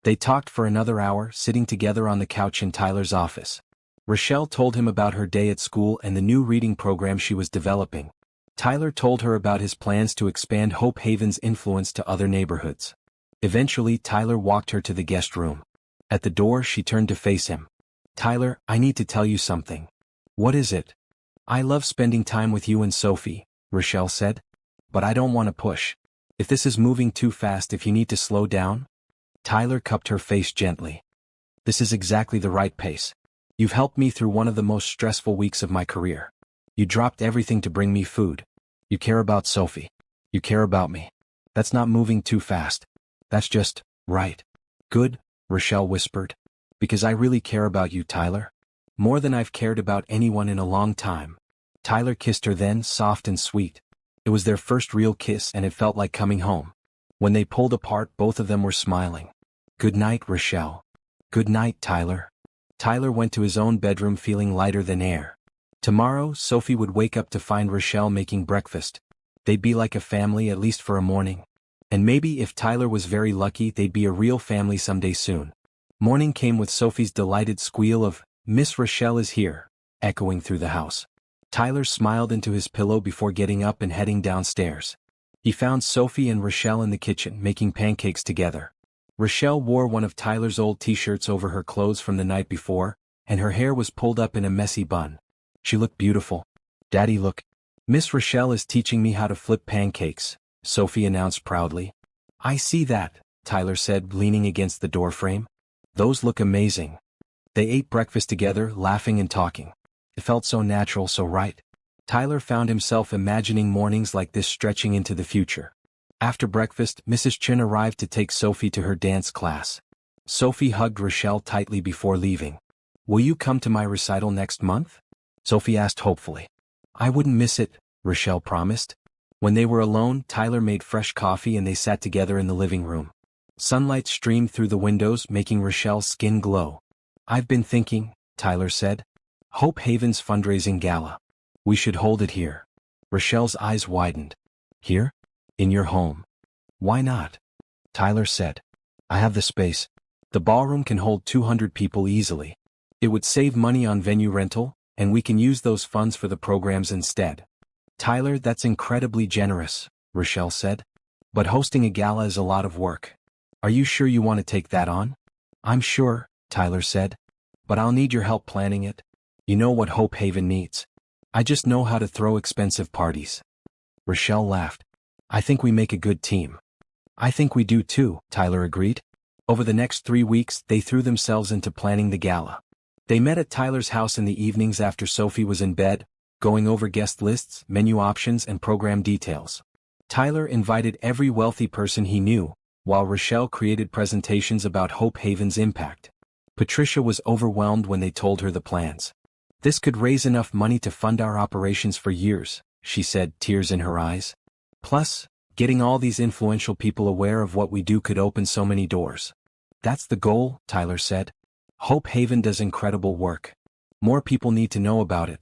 They talked for another hour, sitting together on the couch in Tyler's office. Rochelle told him about her day at school and the new reading program she was developing. Tyler told her about his plans to expand Hope Haven's influence to other neighborhoods. Eventually, Tyler walked her to the guest room. At the door, she turned to face him. Tyler, I need to tell you something. What is it? I love spending time with you and Sophie, Rochelle said. But I don't want to push. If this is moving too fast, if you need to slow down. Tyler cupped her face gently. This is exactly the right pace. You've helped me through one of the most stressful weeks of my career. You dropped everything to bring me food. You care about Sophie. You care about me. That's not moving too fast. That's just, right. Good, Rochelle whispered. Because I really care about you, Tyler. More than I've cared about anyone in a long time. Tyler kissed her then, soft and sweet. It was their first real kiss and it felt like coming home. When they pulled apart, both of them were smiling. Good night, Rochelle. Good night, Tyler. Tyler went to his own bedroom feeling lighter than air. Tomorrow, Sophie would wake up to find Rochelle making breakfast. They'd be like a family at least for a morning. And maybe if Tyler was very lucky, they'd be a real family someday soon. Morning came with Sophie's delighted squeal of, Miss Rochelle is here, echoing through the house. Tyler smiled into his pillow before getting up and heading downstairs. He found Sophie and Rochelle in the kitchen making pancakes together. Rochelle wore one of Tyler's old t-shirts over her clothes from the night before, and her hair was pulled up in a messy bun. She looked beautiful. Daddy, look. Miss Rochelle is teaching me how to flip pancakes, Sophie announced proudly. I see that, Tyler said, leaning against the doorframe. Those look amazing. They ate breakfast together, laughing and talking. It felt so natural, so right. Tyler found himself imagining mornings like this stretching into the future. After breakfast, Mrs. Chin arrived to take Sophie to her dance class. Sophie hugged Rochelle tightly before leaving. Will you come to my recital next month? Sophie asked hopefully. I wouldn't miss it, Rochelle promised. When they were alone, Tyler made fresh coffee and they sat together in the living room. Sunlight streamed through the windows, making Rochelle's skin glow. I've been thinking, Tyler said. Hope Haven's fundraising gala. We should hold it here. Rochelle's eyes widened. Here? In your home. Why not? Tyler said. I have the space. The ballroom can hold 200 people easily. It would save money on venue rental, and we can use those funds for the programs instead. Tyler, that's incredibly generous, Rochelle said. But hosting a gala is a lot of work. Are you sure you want to take that on? I'm sure, Tyler said. But I'll need your help planning it. You know what Hope Haven needs. I just know how to throw expensive parties. Rochelle laughed. I think we make a good team. I think we do too, Tyler agreed. Over the next 3 weeks, they threw themselves into planning the gala. They met at Tyler's house in the evenings after Sophie was in bed, going over guest lists, menu options, and program details. Tyler invited every wealthy person he knew, while Rochelle created presentations about Hope Haven's impact. Patricia was overwhelmed when they told her the plans. This could raise enough money to fund our operations for years, she said, tears in her eyes. Plus, getting all these influential people aware of what we do could open so many doors. That's the goal, Tyler said. Hope Haven does incredible work. More people need to know about it.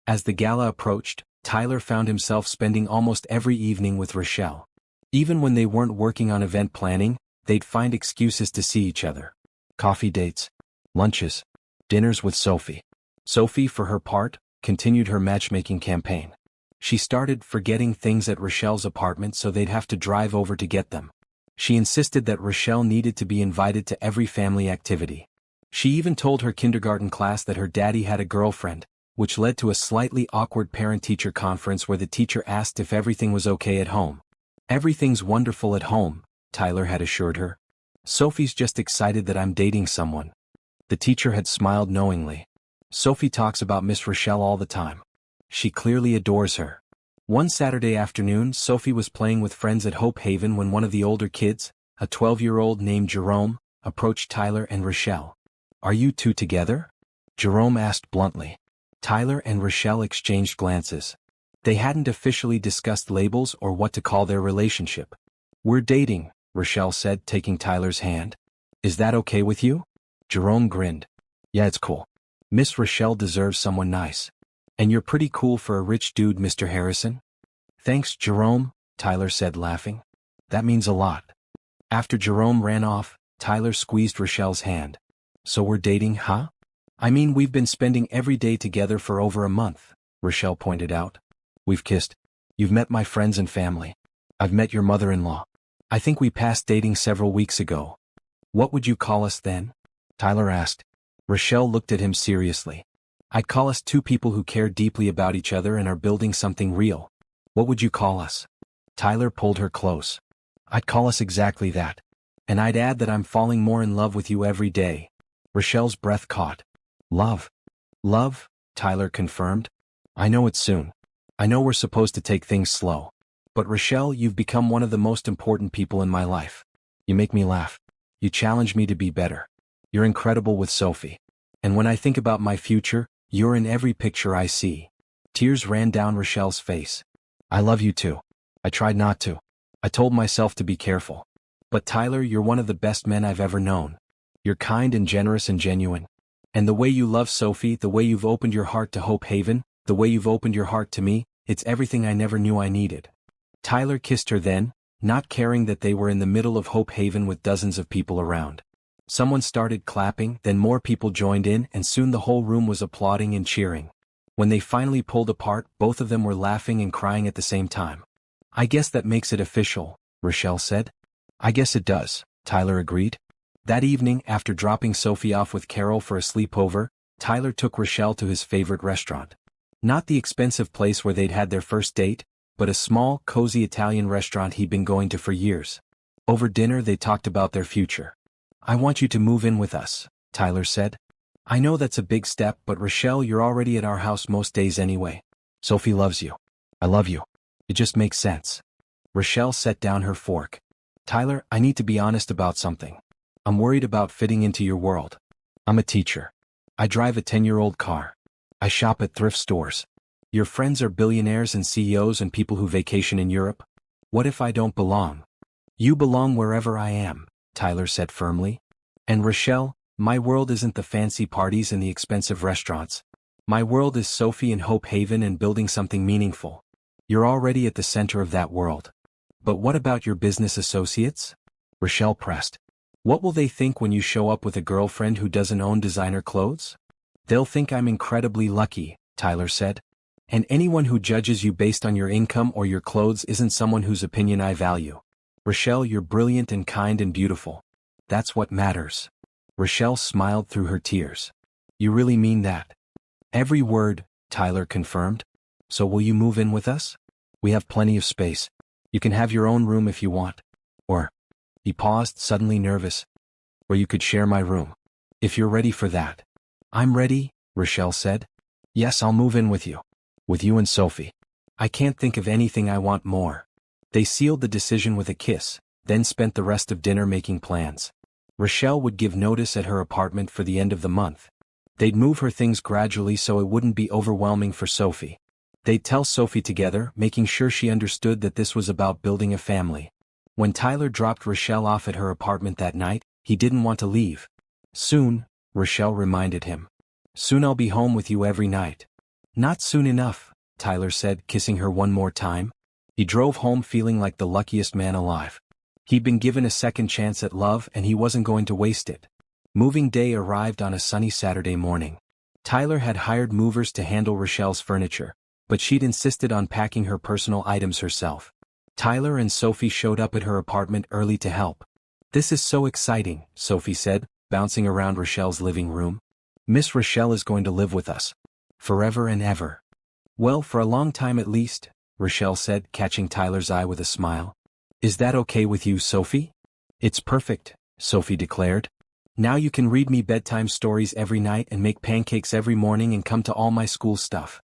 As the gala approached, Tyler found himself spending almost every evening with Rochelle. Even when they weren't working on event planning, they'd find excuses to see each other. Coffee dates, lunches, dinners with Sophie. Sophie, for her part, continued her matchmaking campaign. She started forgetting things at Rochelle's apartment so they'd have to drive over to get them. She insisted that Rochelle needed to be invited to every family activity. She even told her kindergarten class that her daddy had a girlfriend, which led to a slightly awkward parent-teacher conference where the teacher asked if everything was okay at home. Everything's wonderful at home, Tyler had assured her. Sophie's just excited that I'm dating someone. The teacher had smiled knowingly. Sophie talks about Miss Rochelle all the time. She clearly adores her. One Saturday afternoon, Sophie was playing with friends at Hope Haven when one of the older kids, a 12-year-old named Jerome, approached Tyler and Rochelle. Are you two together? Jerome asked bluntly. Tyler and Rochelle exchanged glances. They hadn't officially discussed labels or what to call their relationship. We're dating, Rochelle said, taking Tyler's hand. Is that okay with you? Jerome grinned. Yeah, it's cool. Miss Rochelle deserves someone nice. And you're pretty cool for a rich dude, Mr. Harrison. Thanks, Jerome, Tyler said, laughing. That means a lot. After Jerome ran off, Tyler squeezed Rochelle's hand. So we're dating, huh? I mean, we've been spending every day together for over a month, Rochelle pointed out. We've kissed. You've met my friends and family. I've met your mother-in-law. I think we passed dating several weeks ago. What would you call us then? Tyler asked. Rochelle looked at him seriously. I'd call us two people who care deeply about each other and are building something real. What would you call us? Tyler pulled her close. I'd call us exactly that. And I'd add that I'm falling more in love with you every day. Rochelle's breath caught. Love? Love? Tyler confirmed. I know it's soon. I know we're supposed to take things slow. But Rochelle, you've become one of the most important people in my life. You make me laugh. You challenge me to be better. You're incredible with Sophie. And when I think about my future, you're in every picture I see. Tears ran down Rochelle's face. I love you too. I tried not to. I told myself to be careful. But Tyler, you're one of the best men I've ever known. You're kind and generous and genuine. And the way you love Sophie, the way you've opened your heart to Hope Haven, the way you've opened your heart to me, it's everything I never knew I needed. Tyler kissed her then, not caring that they were in the middle of Hope Haven with dozens of people around. Someone started clapping, then more people joined in, and soon the whole room was applauding and cheering. When they finally pulled apart, both of them were laughing and crying at the same time. I guess that makes it official, Rochelle said. I guess it does, Tyler agreed. That evening, after dropping Sophie off with Carol for a sleepover, Tyler took Rochelle to his favorite restaurant. Not the expensive place where they'd had their first date, but a small, cozy Italian restaurant he'd been going to for years. Over dinner they talked about their future. I want you to move in with us, Tyler said. I know that's a big step, but Rochelle, you're already at our house most days anyway. Sophie loves you. I love you. It just makes sense. Rochelle set down her fork. Tyler, I need to be honest about something. I'm worried about fitting into your world. I'm a teacher. I drive a 10-year-old car. I shop at thrift stores. Your friends are billionaires and CEOs and people who vacation in Europe. What if I don't belong? You belong wherever I am, Tyler said firmly. And Rochelle, my world isn't the fancy parties and the expensive restaurants. My world is Sophie and Hope Haven and building something meaningful. You're already at the center of that world. But what about your business associates? Rochelle pressed. What will they think when you show up with a girlfriend who doesn't own designer clothes? They'll think I'm incredibly lucky, Tyler said. And anyone who judges you based on your income or your clothes isn't someone whose opinion I value. Rochelle, you're brilliant and kind and beautiful. That's what matters. Rochelle smiled through her tears. You really mean that? Every word, Tyler confirmed. So will you move in with us? We have plenty of space. You can have your own room if you want. Or, he paused, suddenly nervous. Or you could share my room. If you're ready for that. I'm ready, Rochelle said. Yes, I'll move in with you. With you and Sophie. I can't think of anything I want more. They sealed the decision with a kiss, then spent the rest of dinner making plans. Rochelle would give notice at her apartment for the end of the month. They'd move her things gradually so it wouldn't be overwhelming for Sophie. They'd tell Sophie together, making sure she understood that this was about building a family. When Tyler dropped Rochelle off at her apartment that night, he didn't want to leave. Soon, Rochelle reminded him. Soon I'll be home with you every night. Not soon enough, Tyler said, kissing her one more time. He drove home feeling like the luckiest man alive. He'd been given a second chance at love and he wasn't going to waste it. Moving day arrived on a sunny Saturday morning. Tyler had hired movers to handle Rochelle's furniture, but she'd insisted on packing her personal items herself. Tyler and Sophie showed up at her apartment early to help. This is so exciting, Sophie said, bouncing around Rochelle's living room. Miss Rochelle is going to live with us. Forever and ever. Well, for a long time at least, Rochelle said, catching Tyler's eye with a smile. Is that okay with you, Sophie? It's perfect, Sophie declared. Now you can read me bedtime stories every night and make pancakes every morning and come to all my school stuff.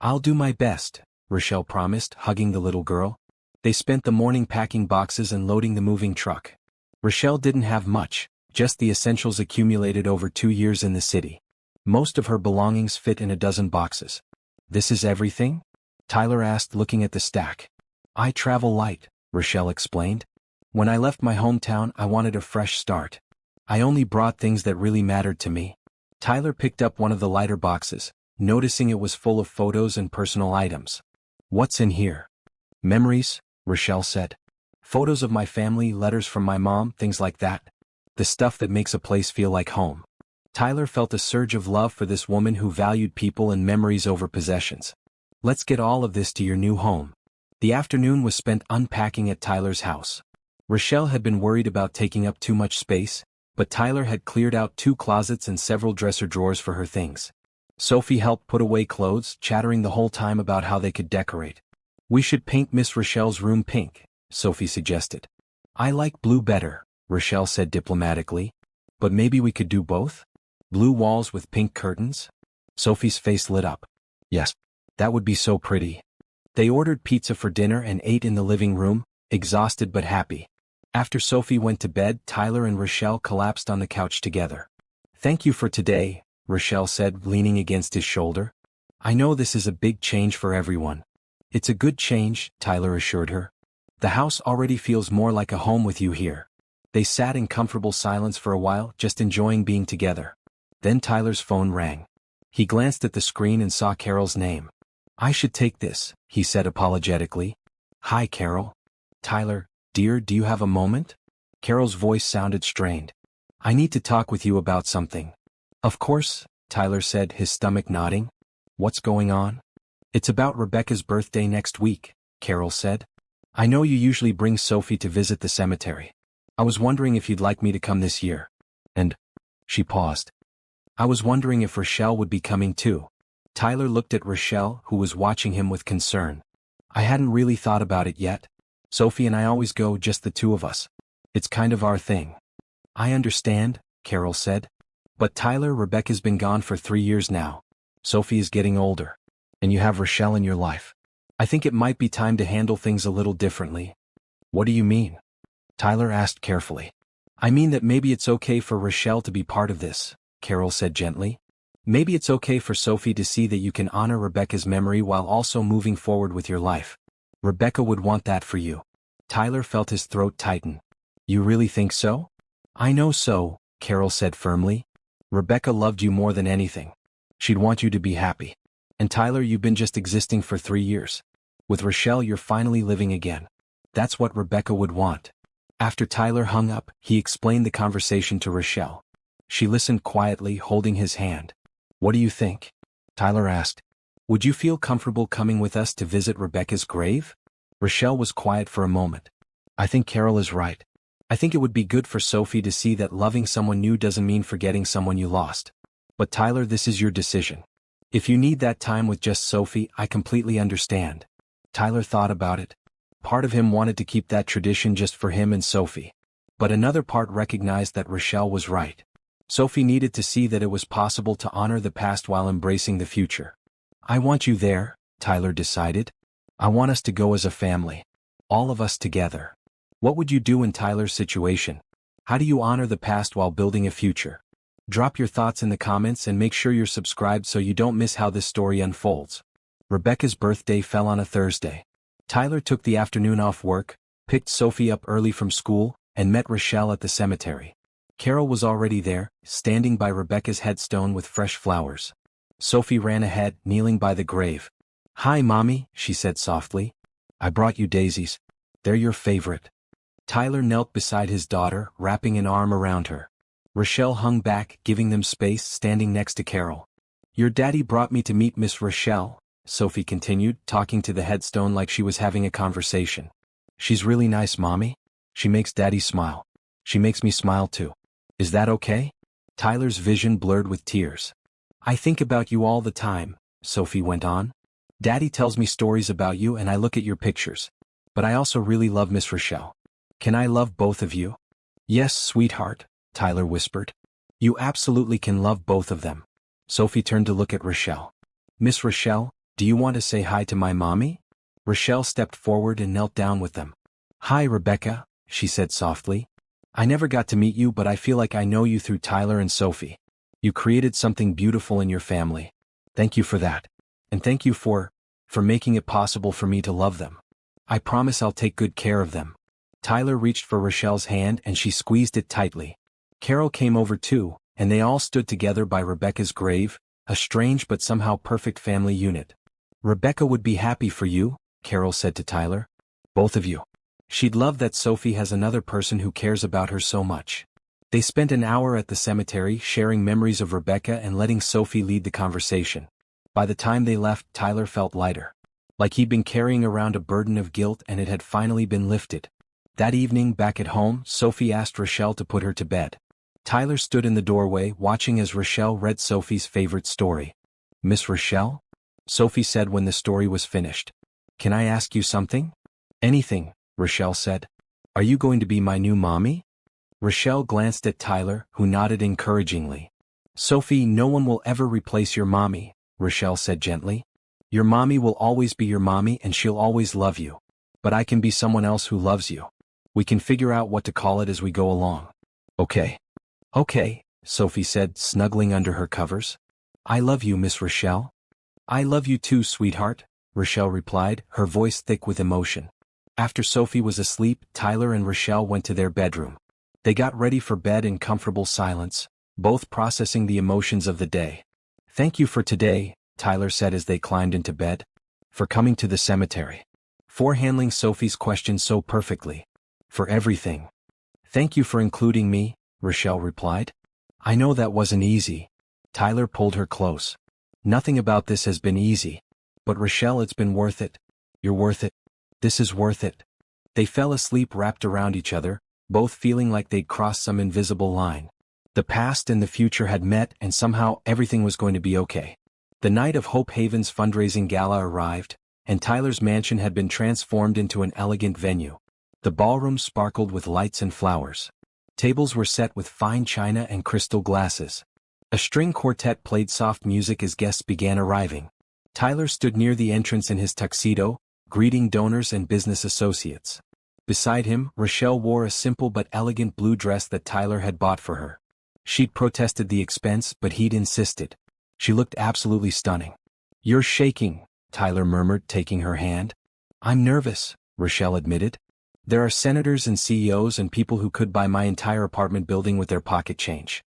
I'll do my best, Rochelle promised, hugging the little girl. They spent the morning packing boxes and loading the moving truck. Rochelle didn't have much, just the essentials accumulated over 2 years in the city. Most of her belongings fit in a dozen boxes. This is everything? Tyler asked, looking at the stack. I travel light, Rochelle explained. When I left my hometown, I wanted a fresh start. I only brought things that really mattered to me. Tyler picked up one of the lighter boxes, noticing it was full of photos and personal items. What's in here? Memories, Rochelle said. Photos of my family, letters from my mom, things like that. The stuff that makes a place feel like home. Tyler felt a surge of love for this woman who valued people and memories over possessions. Let's get all of this to your new home. The afternoon was spent unpacking at Tyler's house. Rochelle had been worried about taking up too much space, but Tyler had cleared out 2 closets and several dresser drawers for her things. Sophie helped put away clothes, chattering the whole time about how they could decorate. We should paint Miss Rochelle's room pink, Sophie suggested. I like blue better, Rochelle said diplomatically. But maybe we could do both? Blue walls with pink curtains? Sophie's face lit up. Yes, that would be so pretty. They ordered pizza for dinner and ate in the living room, exhausted but happy. After Sophie went to bed, Tyler and Rochelle collapsed on the couch together. Thank you for today, Rochelle said, leaning against his shoulder. I know this is a big change for everyone. It's a good change, Tyler assured her. The house already feels more like a home with you here. They sat in comfortable silence for a while, just enjoying being together. Then Tyler's phone rang. He glanced at the screen and saw Carol's name. I should take this, he said apologetically. Hi, Carol. Tyler, dear, do you have a moment? Carol's voice sounded strained. I need to talk with you about something. Of course, Tyler said, his stomach nodding. What's going on? It's about Rebecca's birthday next week, Carol said. I know you usually bring Sophie to visit the cemetery. I was wondering if you'd like me to come this year. And she paused. I was wondering if Rochelle would be coming too. Tyler looked at Rochelle, who was watching him with concern. I hadn't really thought about it yet. Sophie and I always go, just the 2 of us. It's kind of our thing. I understand, Carol said. But Tyler, Rebecca's been gone for 3 years now. Sophie is getting older. And you have Rochelle in your life. I think it might be time to handle things a little differently. What do you mean? Tyler asked carefully. I mean that maybe it's okay for Rochelle to be part of this, Carol said gently. Maybe it's okay for Sophie to see that you can honor Rebecca's memory while also moving forward with your life. Rebecca would want that for you. Tyler felt his throat tighten. You really think so? I know so, Carol said firmly. Rebecca loved you more than anything. She'd want you to be happy. And Tyler, you've been just existing for 3 years. With Rochelle, you're finally living again. That's what Rebecca would want. After Tyler hung up, he explained the conversation to Rochelle. She listened quietly, holding his hand. What do you think? Tyler asked. Would you feel comfortable coming with us to visit Rebecca's grave? Rochelle was quiet for a moment. I think Carol is right. I think it would be good for Sophie to see that loving someone new doesn't mean forgetting someone you lost. But Tyler, this is your decision. If you need that time with just Sophie, I completely understand. Tyler thought about it. Part of him wanted to keep that tradition just for him and Sophie. But another part recognized that Rochelle was right. Sophie needed to see that it was possible to honor the past while embracing the future. I want you there, Tyler decided. I want us to go as a family. All of us together. What would you do in Tyler's situation? How do you honor the past while building a future? Drop your thoughts in the comments and make sure you're subscribed so you don't miss how this story unfolds. Rebecca's birthday fell on a Thursday. Tyler took the afternoon off work, picked Sophie up early from school, and met Rochelle at the cemetery. Carol was already there, standing by Rebecca's headstone with fresh flowers. Sophie ran ahead, kneeling by the grave. "Hi, Mommy," she said softly. "I brought you daisies. They're your favorite." Tyler knelt beside his daughter, wrapping an arm around her. Rochelle hung back, giving them space, standing next to Carol. "Your daddy brought me to meet Miss Rochelle," Sophie continued, talking to the headstone like she was having a conversation. "She's really nice, Mommy. She makes Daddy smile. She makes me smile too. Is that okay?" Tyler's vision blurred with tears. "I think about you all the time," Sophie went on. "Daddy tells me stories about you and I look at your pictures. But I also really love Miss Rochelle. Can I love both of you?" "Yes, sweetheart," Tyler whispered. "You absolutely can love both of them." Sophie turned to look at Rochelle. "Miss Rochelle, do you want to say hi to my mommy?" Rochelle stepped forward and knelt down with them. "Hi, Rebecca," she said softly. "I never got to meet you, but I feel like I know you through Tyler and Sophie. You created something beautiful in your family. Thank you for that. And thank you for making it possible for me to love them. I promise I'll take good care of them." Tyler reached for Rochelle's hand and she squeezed it tightly. Carol came over too, and they all stood together by Rebecca's grave, a strange but somehow perfect family unit. "Rebecca would be happy for you," Carol said to Tyler. "Both of you. She'd love that Sophie has another person who cares about her so much." They spent an hour at the cemetery sharing memories of Rebecca and letting Sophie lead the conversation. By the time they left, Tyler felt lighter. Like he'd been carrying around a burden of guilt and it had finally been lifted. That evening, back at home, Sophie asked Rochelle to put her to bed. Tyler stood in the doorway, watching as Rochelle read Sophie's favorite story. "Miss Rochelle?" Sophie said when the story was finished. "Can I ask you something?" "Anything," Rochelle said. "Are you going to be my new mommy?" Rochelle glanced at Tyler, who nodded encouragingly. "Sophie, no one will ever replace your mommy," Rochelle said gently. "Your mommy will always be your mommy and she'll always love you. But I can be someone else who loves you. We can figure out what to call it as we go along." "Okay." "Okay," Sophie said, snuggling under her covers. "I love you, Miss Rochelle." "I love you too, sweetheart," Rochelle replied, her voice thick with emotion. After Sophie was asleep, Tyler and Rochelle went to their bedroom. They got ready for bed in comfortable silence, both processing the emotions of the day. "Thank you for today," Tyler said as they climbed into bed. "For coming to the cemetery. For handling Sophie's question so perfectly. For everything." "Thank you for including me," Rochelle replied. "I know that wasn't easy." Tyler pulled her close. "Nothing about this has been easy. But Rochelle, it's been worth it. You're worth it. This is worth it." They fell asleep wrapped around each other, both feeling like they'd crossed some invisible line. The past and the future had met and somehow everything was going to be okay. The night of Hope Haven's fundraising gala arrived, and Tyler's mansion had been transformed into an elegant venue. The ballroom sparkled with lights and flowers. Tables were set with fine china and crystal glasses. A string quartet played soft music as guests began arriving. Tyler stood near the entrance in his tuxedo, greeting donors and business associates. Beside him, Rochelle wore a simple but elegant blue dress that Tyler had bought for her. She'd protested the expense, but he'd insisted. She looked absolutely stunning. "You're shaking," Tyler murmured, taking her hand. "I'm nervous," Rochelle admitted. "There are senators and CEOs and people who could buy my entire apartment building with their pocket change.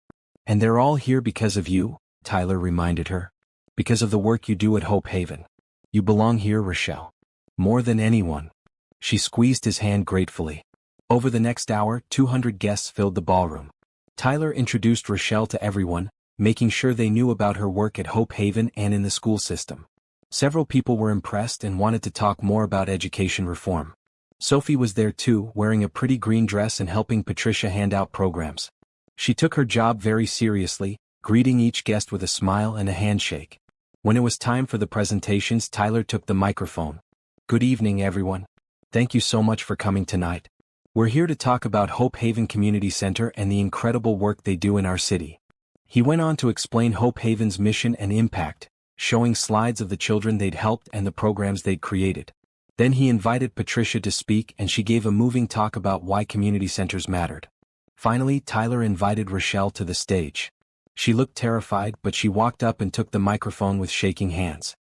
And they're all here because of you," Tyler reminded her. "Because of the work you do at Hope Haven. You belong here, Rochelle. More than anyone." She squeezed his hand gratefully. Over the next hour, 200 guests filled the ballroom. Tyler introduced Rochelle to everyone, making sure they knew about her work at Hope Haven and in the school system. Several people were impressed and wanted to talk more about education reform. Sophie was there too, wearing a pretty green dress and helping Patricia hand out programs. She took her job very seriously, greeting each guest with a smile and a handshake. When it was time for the presentations, Tyler took the microphone. "Good evening, everyone. Thank you so much for coming tonight. We're here to talk about Hope Haven Community Center and the incredible work they do in our city." He went on to explain Hope Haven's mission and impact, showing slides of the children they'd helped and the programs they'd created. Then he invited Patricia to speak and she gave a moving talk about why community centers mattered. Finally, Tyler invited Rochelle to the stage. She looked terrified, but she walked up and took the microphone with shaking hands.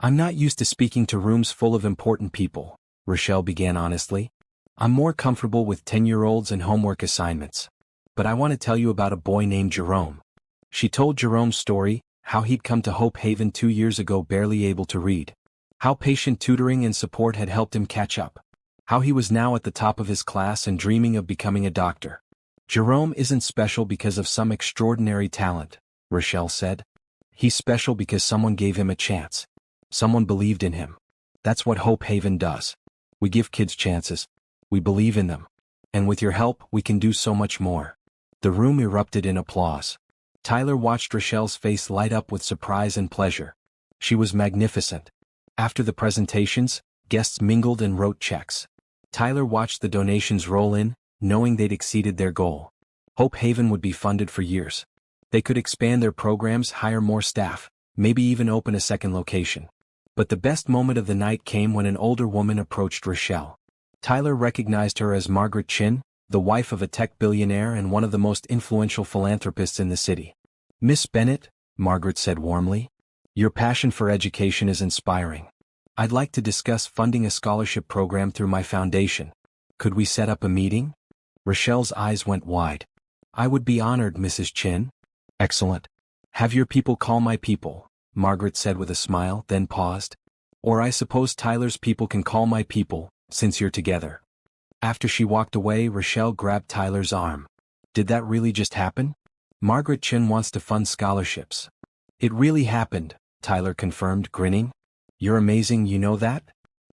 I'm not used to speaking to rooms full of important people, Rochelle began honestly. I'm more comfortable with 10-year-olds and homework assignments. But I want to tell you about a boy named Jerome. She told Jerome's story, how he'd come to Hope Haven 2 years ago barely able to read. How patient tutoring and support had helped him catch up. How he was now at the top of his class and dreaming of becoming a doctor. Jerome isn't special because of some extraordinary talent, Rochelle said. He's special because someone gave him a chance. Someone believed in him. That's what Hope Haven does. We give kids chances. We believe in them. And with your help, we can do so much more. The room erupted in applause. Tyler watched Rochelle's face light up with surprise and pleasure. She was magnificent. After the presentations, guests mingled and wrote checks. Tyler watched the donations roll in, knowing they'd exceeded their goal. Hope Haven would be funded for years. They could expand their programs, hire more staff, maybe even open a second location. But the best moment of the night came when an older woman approached Rochelle. Tyler recognized her as Margaret Chin, the wife of a tech billionaire and one of the most influential philanthropists in the city. Miss Bennett, Margaret said warmly, your passion for education is inspiring. I'd like to discuss funding a scholarship program through my foundation. Could we set up a meeting? Rochelle's eyes went wide. I would be honored, Mrs. Chin. Excellent. Have your people call my people, Margaret said with a smile, then paused. Or I suppose Tyler's people can call my people, since you're together. After she walked away, Rochelle grabbed Tyler's arm. Did that really just happen? Margaret Chin wants to fund scholarships. It really happened, Tyler confirmed, grinning. You're amazing, you know that?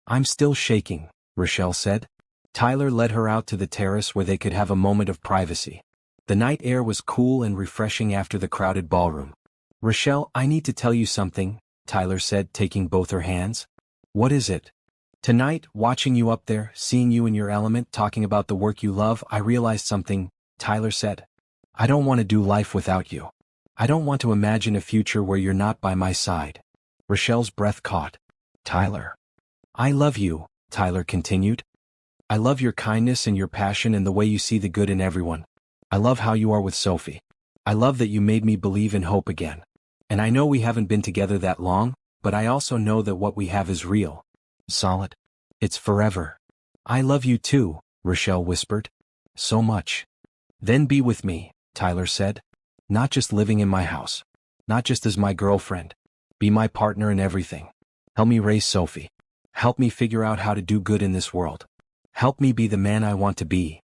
I'm still shaking, Rochelle said. Tyler led her out to the terrace where they could have a moment of privacy. The night air was cool and refreshing after the crowded ballroom. Rochelle, I need to tell you something, Tyler said, taking both her hands. What is it? Tonight, watching you up there, seeing you in your element, talking about the work you love, I realized something, Tyler said. I don't want to do life without you. I don't want to imagine a future where you're not by my side. Rochelle's breath caught. Tyler. I love you, Tyler continued. I love your kindness and your passion and the way you see the good in everyone. I love how you are with Sophie. I love that you made me believe in hope again. And I know we haven't been together that long, but I also know that what we have is real. Solid. It's forever. I love you too, Rochelle whispered. So much. Then be with me, Tyler said. Not just living in my house. Not just as my girlfriend. Be my partner in everything. Help me raise Sophie. Help me figure out how to do good in this world. Help me be the man I want to be.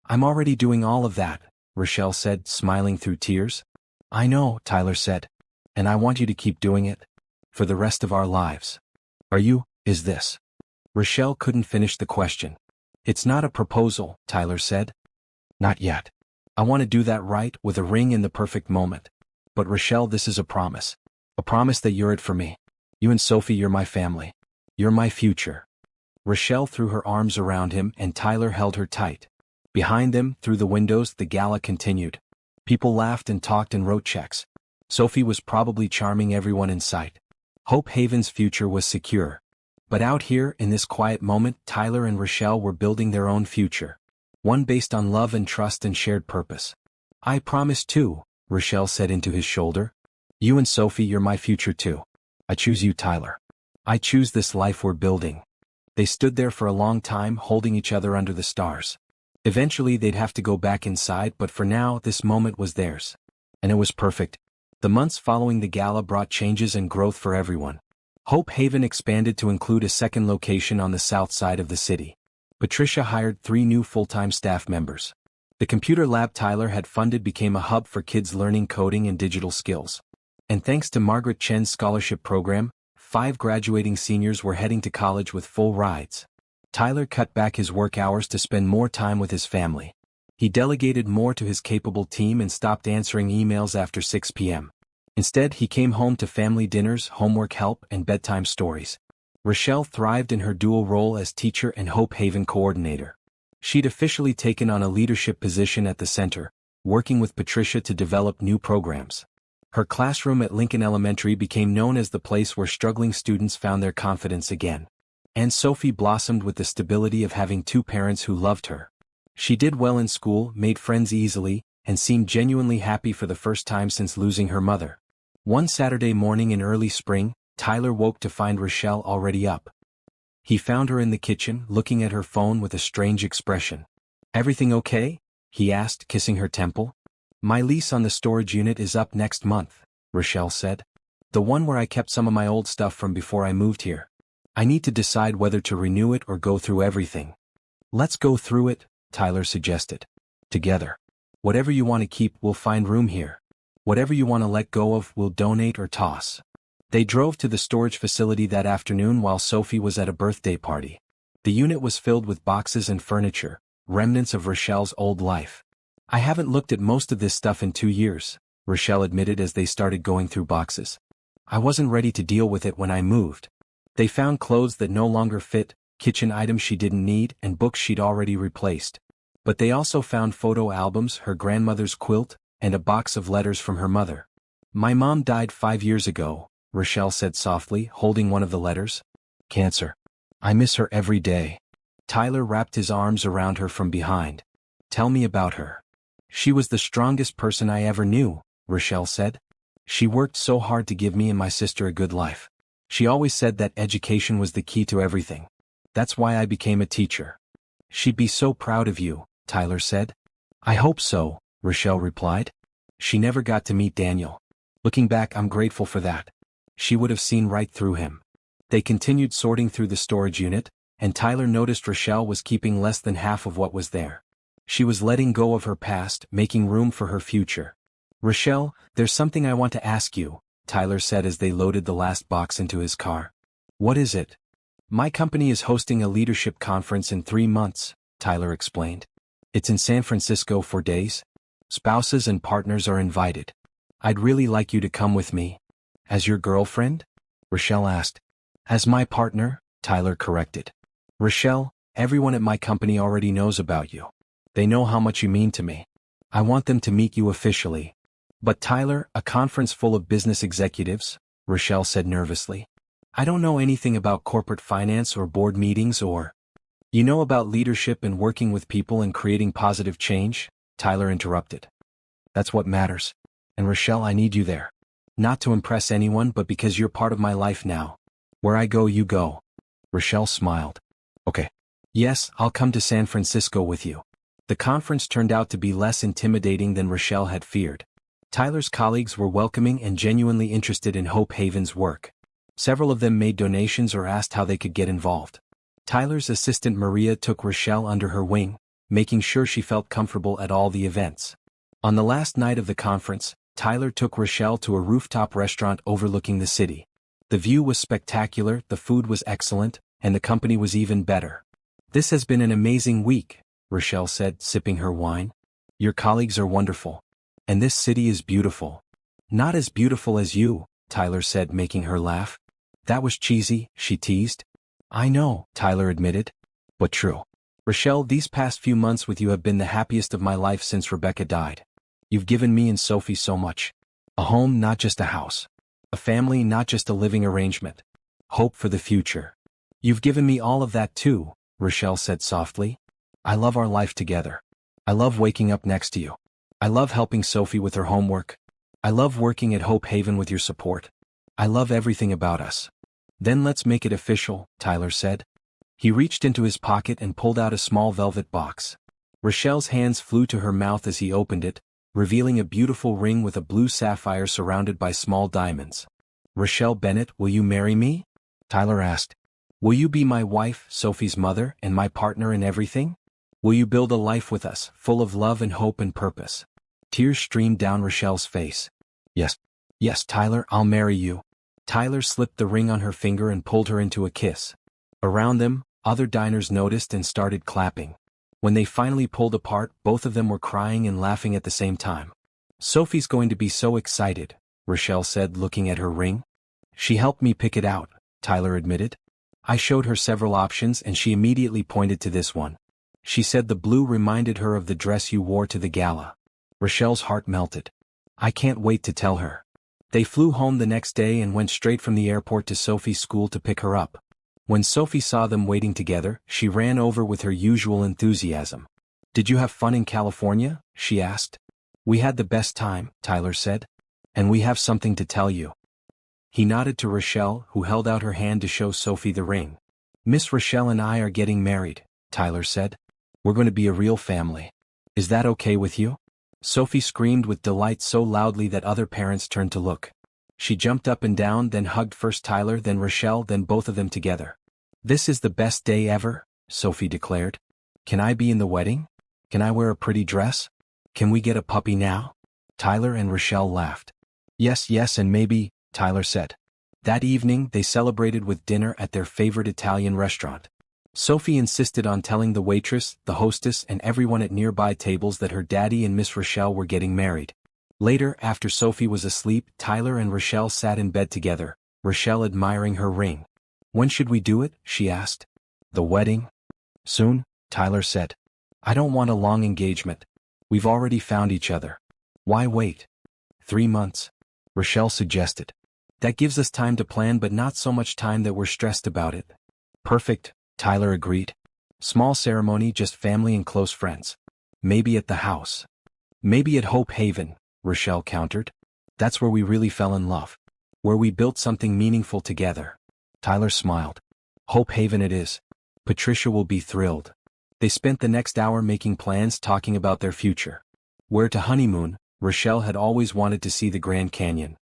I'm already doing all of that, Rochelle said, smiling through tears. I know, Tyler said. And I want you to keep doing it. For the rest of our lives. Are you? Is this? Rochelle couldn't finish the question. It's not a proposal, Tyler said. Not yet. I want to do that right, with a ring in the perfect moment. But Rochelle, this is a promise. A promise that you're it for me. You and Sophie, you're my family. You're my future. Rochelle threw her arms around him and Tyler held her tight. Behind them, through the windows, the gala continued. People laughed and talked and wrote checks. Sophie was probably charming everyone in sight. Hope Haven's future was secure. But out here, in this quiet moment, Tyler and Rochelle were building their own future. One based on love and trust and shared purpose. I promise too, Rochelle said into his shoulder. You and Sophie, you're my future too. I choose you, Tyler. I choose this life we're building. They stood there for a long time, holding each other under the stars. Eventually they'd have to go back inside, but for now, this moment was theirs. And it was perfect. The months following the gala brought changes and growth for everyone. Hope Haven expanded to include a second location on the south side of the city. Patricia hired 3 new full-time staff members. The computer lab Tyler had funded became a hub for kids learning coding and digital skills. And thanks to Margaret Chen's scholarship program, 5 graduating seniors were heading to college with full rides. Tyler cut back his work hours to spend more time with his family. He delegated more to his capable team and stopped answering emails after 6 p.m. Instead, he came home to family dinners, homework help, and bedtime stories. Rochelle thrived in her dual role as teacher and Hope Haven coordinator. She'd officially taken on a leadership position at the center, working with Patricia to develop new programs. Her classroom at Lincoln Elementary became known as the place where struggling students found their confidence again. And Sophie blossomed with the stability of having 2 parents who loved her. She did well in school, made friends easily, and seemed genuinely happy for the first time since losing her mother. One Saturday morning in early spring, Tyler woke to find Rochelle already up. He found her in the kitchen, looking at her phone with a strange expression. "Everything okay?" he asked, kissing her temple. "My lease on the storage unit is up next month," Rochelle said. "The one where I kept some of my old stuff from before I moved here. I need to decide whether to renew it or go through everything." "Let's go through it," Tyler suggested. "Together. Whatever you want to keep, we'll find room here. Whatever you want to let go of, we'll donate or toss." They drove to the storage facility that afternoon while Sophie was at a birthday party. The unit was filled with boxes and furniture, remnants of Rochelle's old life. "I haven't looked at most of this stuff in 2 years," Rochelle admitted as they started going through boxes. "I wasn't ready to deal with it when I moved." They found clothes that no longer fit, kitchen items she didn't need, and books she'd already replaced. But they also found photo albums, her grandmother's quilt, and a box of letters from her mother. "My mom died 5 years ago," Rochelle said softly, holding one of the letters. "Cancer. I miss her every day." Tyler wrapped his arms around her from behind. "Tell me about her." "She was the strongest person I ever knew," Rochelle said. "She worked so hard to give me and my sister a good life. She always said that education was the key to everything. That's why I became a teacher." "She'd be so proud of you," Tyler said. "I hope so," Rochelle replied. "She never got to meet Daniel. Looking back, I'm grateful for that. She would have seen right through him." They continued sorting through the storage unit, and Tyler noticed Rochelle was keeping less than half of what was there. She was letting go of her past, making room for her future. "Rochelle, there's something I want to ask you," Tyler said as they loaded the last box into his car. "What is it?" "My company is hosting a leadership conference in 3 months, Tyler explained. "It's in San Francisco for days. Spouses and partners are invited. I'd really like you to come with me." "As your girlfriend?" Rochelle asked. "As my partner," Tyler corrected. "Rochelle, everyone at my company already knows about you. They know how much you mean to me. I want them to meet you officially." "But Tyler, a conference full of business executives," Rochelle said nervously. "I don't know anything about corporate finance or board meetings or—" "You know about leadership and working with people and creating positive change," Tyler interrupted. "That's what matters. And Rochelle, I need you there. Not to impress anyone, but because you're part of my life now. Where I go, you go." Rochelle smiled. "Okay. Yes, I'll come to San Francisco with you." The conference turned out to be less intimidating than Rochelle had feared. Tyler's colleagues were welcoming and genuinely interested in Hope Haven's work. Several of them made donations or asked how they could get involved. Tyler's assistant Maria took Rochelle under her wing, making sure she felt comfortable at all the events. On the last night of the conference, Tyler took Rochelle to a rooftop restaurant overlooking the city. The view was spectacular, the food was excellent, and the company was even better. "This has been an amazing week," Rochelle said, sipping her wine. "Your colleagues are wonderful. And this city is beautiful." "Not as beautiful as you," Tyler said, making her laugh. "That was cheesy," she teased. "I know," Tyler admitted. "But true. Rochelle, these past few months with you have been the happiest of my life since Rebecca died. You've given me and Sophie so much. A home, not just a house. A family, not just a living arrangement. Hope for the future. You've given me all of that too," Rochelle said softly. "I love our life together. I love waking up next to you. I love helping Sophie with her homework. I love working at Hope Haven with your support. I love everything about us." "Then let's make it official," Tyler said. He reached into his pocket and pulled out a small velvet box. Rochelle's hands flew to her mouth as he opened it, revealing a beautiful ring with a blue sapphire surrounded by small diamonds. "Rochelle Bennett, will you marry me?" Tyler asked. "Will you be my wife, Sophie's mother, and my partner in everything? Will you build a life with us, full of love and hope and purpose?" Tears streamed down Rochelle's face. "Yes. Yes, Tyler, I'll marry you." Tyler slipped the ring on her finger and pulled her into a kiss. Around them, other diners noticed and started clapping. When they finally pulled apart, both of them were crying and laughing at the same time. "Sophie's going to be so excited," Rochelle said, looking at her ring. "She helped me pick it out," Tyler admitted. "I showed her several options and she immediately pointed to this one. She said the blue reminded her of the dress you wore to the gala." Rochelle's heart melted. "I can't wait to tell her." They flew home the next day and went straight from the airport to Sophie's school to pick her up. When Sophie saw them waiting together, she ran over with her usual enthusiasm. "Did you have fun in California?" she asked. "We had the best time," Tyler said. "And we have something to tell you." He nodded to Rochelle, who held out her hand to show Sophie the ring. Miss Rochelle and I are getting married, Tyler said. We're going to be a real family. Is that okay with you? Sophie screamed with delight so loudly that other parents turned to look. She jumped up and down, then hugged first Tyler, then Rochelle, then both of them together. This is the best day ever, Sophie declared. Can I be in the wedding? Can I wear a pretty dress? Can we get a puppy now? Tyler and Rochelle laughed. Yes, yes, and maybe, Tyler said. That evening they celebrated with dinner at their favorite Italian restaurant. Sophie insisted on telling the waitress, the hostess, and everyone at nearby tables that her daddy and Miss Rochelle were getting married. Later, after Sophie was asleep, Tyler and Rochelle sat in bed together, Rochelle admiring her ring. When should we do it? She asked. The wedding? Soon, Tyler said. I don't want a long engagement. We've already found each other. Why wait? 3 months, Rochelle suggested. That gives us time to plan, but not so much time that we're stressed about it. Perfect, Tyler agreed. Small ceremony, just family and close friends. Maybe at the house. Maybe at Hope Haven, Rochelle countered. That's where we really fell in love. Where we built something meaningful together. Tyler smiled. Hope Haven it is. Patricia will be thrilled. They spent the next hour making plans, talking about their future. Where to honeymoon? Rochelle had always wanted to see the Grand Canyon.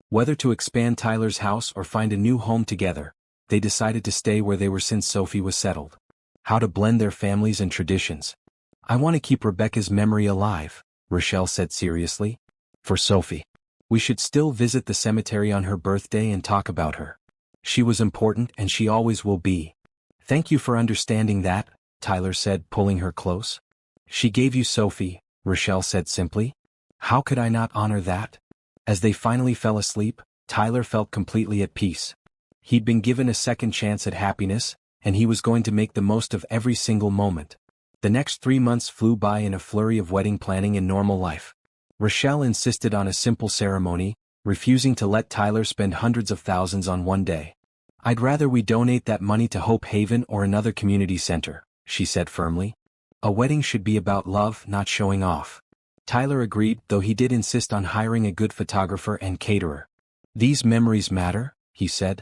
Whether to expand Tyler's house or find a new home together, they decided to stay where they were since Sophie was settled. How to blend their families and traditions. I want to keep Rebecca's memory alive, Rochelle said seriously. For Sophie. We should still visit the cemetery on her birthday and talk about her. She was important and she always will be. Thank you for understanding that, Tyler said, pulling her close. She gave you Sophie, Rochelle said simply. How could I not honor that? As they finally fell asleep, Tyler felt completely at peace. He'd been given a second chance at happiness, and he was going to make the most of every single moment. The next 3 months flew by in a flurry of wedding planning and normal life. Rochelle insisted on a simple ceremony, refusing to let Tyler spend hundreds of thousands on one day. I'd rather we donate that money to Hope Haven or another community center, she said firmly. A wedding should be about love, not showing off. Tyler agreed, though he did insist on hiring a good photographer and caterer. These memories matter, he said.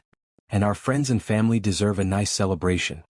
And our friends and family deserve a nice celebration.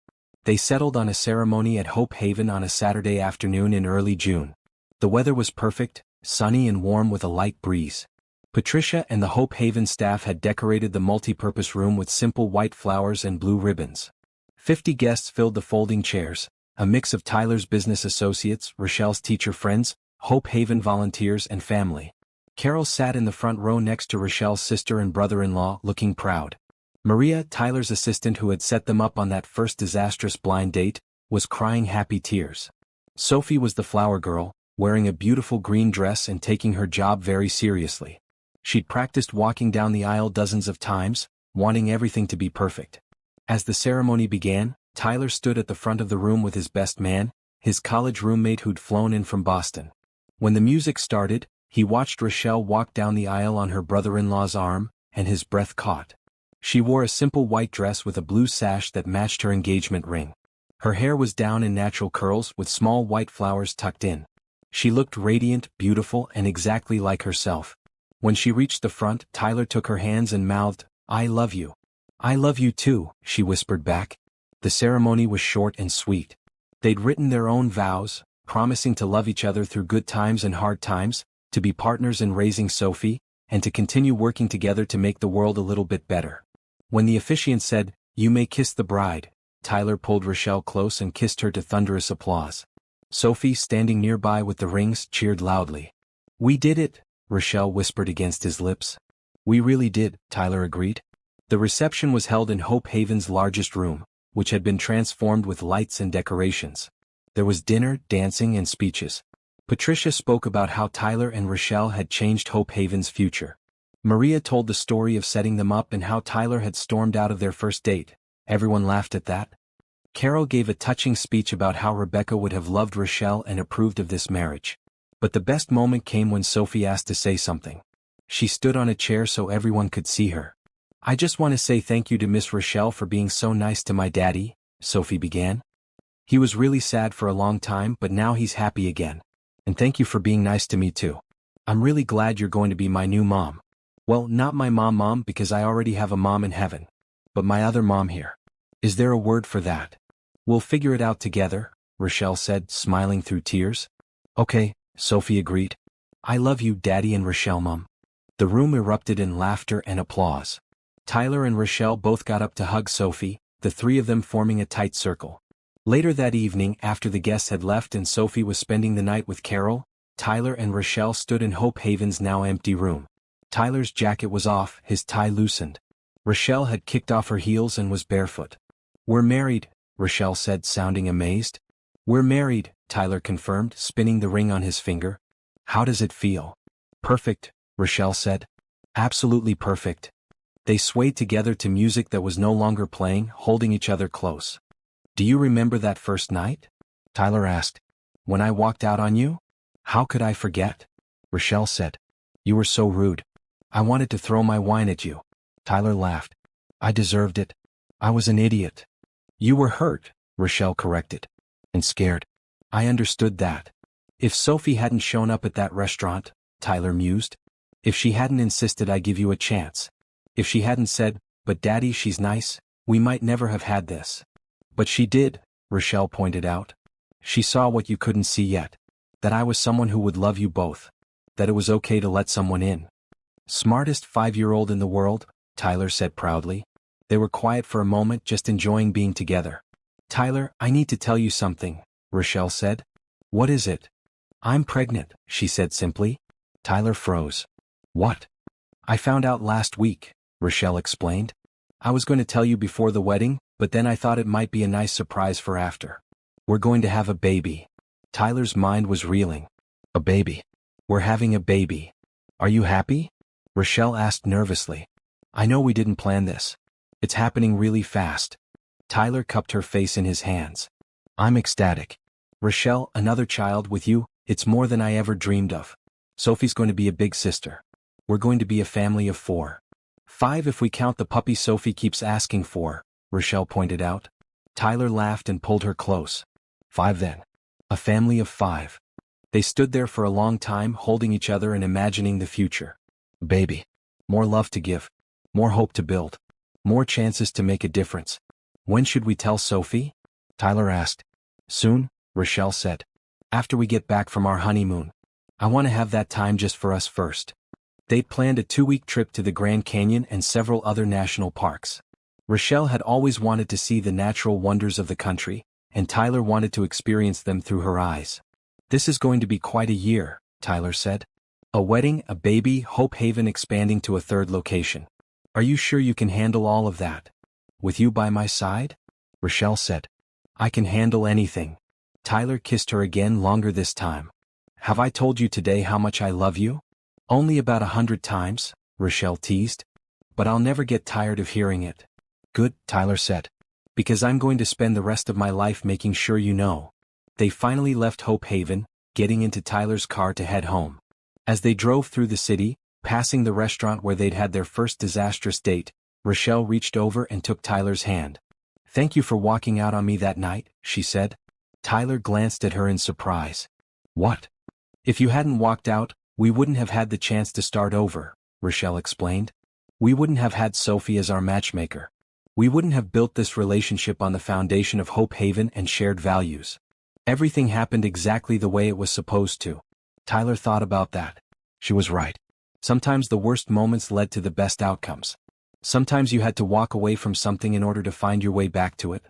They settled on a ceremony at Hope Haven on a Saturday afternoon in early June. The weather was perfect, sunny and warm with a light breeze. Patricia and the Hope Haven staff had decorated the multi-purpose room with simple white flowers and blue ribbons. 50 guests filled the folding chairs, a mix of Tyler's business associates, Rochelle's teacher friends, Hope Haven volunteers and family. Carol sat in the front row next to Rochelle's sister and brother-in-law, looking proud. Maria, Tyler's assistant who had set them up on that first disastrous blind date, was crying happy tears. Sophie was the flower girl, wearing a beautiful green dress and taking her job very seriously. She'd practiced walking down the aisle dozens of times, wanting everything to be perfect. As the ceremony began, Tyler stood at the front of the room with his best man, his college roommate who'd flown in from Boston. When the music started, he watched Rochelle walk down the aisle on her brother-in-law's arm, and his breath caught. She wore a simple white dress with a blue sash that matched her engagement ring. Her hair was down in natural curls with small white flowers tucked in. She looked radiant, beautiful, and exactly like herself. When she reached the front, Tyler took her hands and mouthed, "I love you." "I love you too," she whispered back. The ceremony was short and sweet. They'd written their own vows, promising to love each other through good times and hard times, to be partners in raising Sophie, and to continue working together to make the world a little bit better. When the officiant said, "You may kiss the bride," Tyler pulled Rochelle close and kissed her to thunderous applause. Sophie, standing nearby with the rings, cheered loudly. "We did it," Rochelle whispered against his lips. "We really did," Tyler agreed. The reception was held in Hope Haven's largest room, which had been transformed with lights and decorations. There was dinner, dancing, and speeches. Patricia spoke about how Tyler and Rochelle had changed Hope Haven's future. Maria told the story of setting them up and how Tyler had stormed out of their first date. Everyone laughed at that. Carol gave a touching speech about how Rebecca would have loved Rochelle and approved of this marriage. But the best moment came when Sophie asked to say something. She stood on a chair so everyone could see her. "I just want to say thank you to Miss Rochelle for being so nice to my daddy," Sophie began. "He was really sad for a long time, but now he's happy again. And thank you for being nice to me too. I'm really glad you're going to be my new mom." Well, not my mom because I already have a mom in heaven. But my other mom here. Is there a word for that? We'll figure it out together, Rochelle said, smiling through tears. Okay, Sophie agreed. I love you, Daddy and Rochelle, Mom. The room erupted in laughter and applause. Tyler and Rochelle both got up to hug Sophie, the three of them forming a tight circle. Later that evening, after the guests had left and Sophie was spending the night with Carol, Tyler and Rochelle stood in Hope Haven's now empty room. Tyler's jacket was off, his tie loosened. Rochelle had kicked off her heels and was barefoot. We're married, Rochelle said, sounding amazed. We're married, Tyler confirmed, spinning the ring on his finger. How does it feel? Perfect, Rochelle said. Absolutely perfect. They swayed together to music that was no longer playing, holding each other close. Do you remember that first night? Tyler asked. When I walked out on you? How could I forget? Rochelle said. You were so rude. I wanted to throw my wine at you. Tyler laughed. I deserved it. I was an idiot. You were hurt, Rochelle corrected. And scared. I understood that. If Sophie hadn't shown up at that restaurant, Tyler mused. If she hadn't insisted I give you a chance. If she hadn't said, but Daddy, she's nice, we might never have had this. But she did, Rochelle pointed out. She saw what you couldn't see yet. That I was someone who would love you both. That it was okay to let someone in. Smartest 5-year-old in the world, Tyler said proudly. They were quiet for a moment, just enjoying being together. Tyler, I need to tell you something, Rochelle said. What is it? I'm pregnant, she said simply. Tyler froze. What? I found out last week, Rochelle explained. I was going to tell you before the wedding, but then I thought it might be a nice surprise for after. We're going to have a baby. Tyler's mind was reeling. A baby. We're having a baby. Are you happy? Rochelle asked nervously. I know we didn't plan this. It's happening really fast. Tyler cupped her face in his hands. I'm ecstatic. Rochelle, another child with you, it's more than I ever dreamed of. Sophie's going to be a big sister. We're going to be a family of 4. 5 if we count the puppy Sophie keeps asking for, Rochelle pointed out. Tyler laughed and pulled her close. 5 then. A family of 5. They stood there for a long time, holding each other and imagining the future. Baby. More love to give. More hope to build. More chances to make a difference. When should we tell Sophie? Tyler asked. Soon, Rochelle said. After we get back from our honeymoon. I want to have that time just for us first. They'd planned a 2-week trip to the Grand Canyon and several other national parks. Rochelle had always wanted to see the natural wonders of the country, and Tyler wanted to experience them through her eyes. This is going to be quite a year, Tyler said. A wedding, a baby, Hope Haven expanding to a 3rd location. Are you sure you can handle all of that? With you by my side? Rochelle said. I can handle anything. Tyler kissed her again, longer this time. Have I told you today how much I love you? Only about 100 times, Rochelle teased. But I'll never get tired of hearing it. Good, Tyler said. Because I'm going to spend the rest of my life making sure you know. They finally left Hope Haven, getting into Tyler's car to head home. As they drove through the city, passing the restaurant where they'd had their first disastrous date, Rochelle reached over and took Tyler's hand. Thank you for walking out on me that night, she said. Tyler glanced at her in surprise. What? If you hadn't walked out, we wouldn't have had the chance to start over, Rochelle explained. We wouldn't have had Sophie as our matchmaker. We wouldn't have built this relationship on the foundation of Hope Haven and shared values. Everything happened exactly the way it was supposed to. Tyler thought about that. She was right. Sometimes the worst moments led to the best outcomes. Sometimes you had to walk away from something in order to find your way back to it.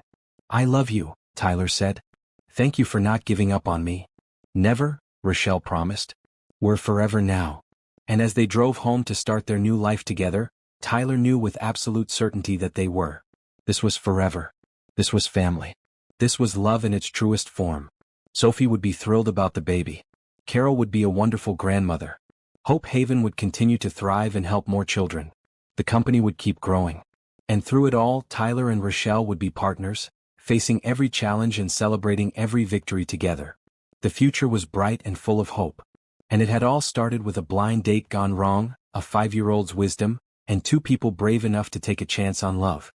I love you, Tyler said. Thank you for not giving up on me. Never, Rochelle promised. We're forever now. And as they drove home to start their new life together, Tyler knew with absolute certainty that they were. This was forever. This was family. This was love in its truest form. Sophie would be thrilled about the baby. Carol would be a wonderful grandmother. Hope Haven would continue to thrive and help more children. The company would keep growing. And through it all, Tyler and Rochelle would be partners, facing every challenge and celebrating every victory together. The future was bright and full of hope. And it had all started with a blind date gone wrong, a 5-year-old's wisdom, and 2 people brave enough to take a chance on love.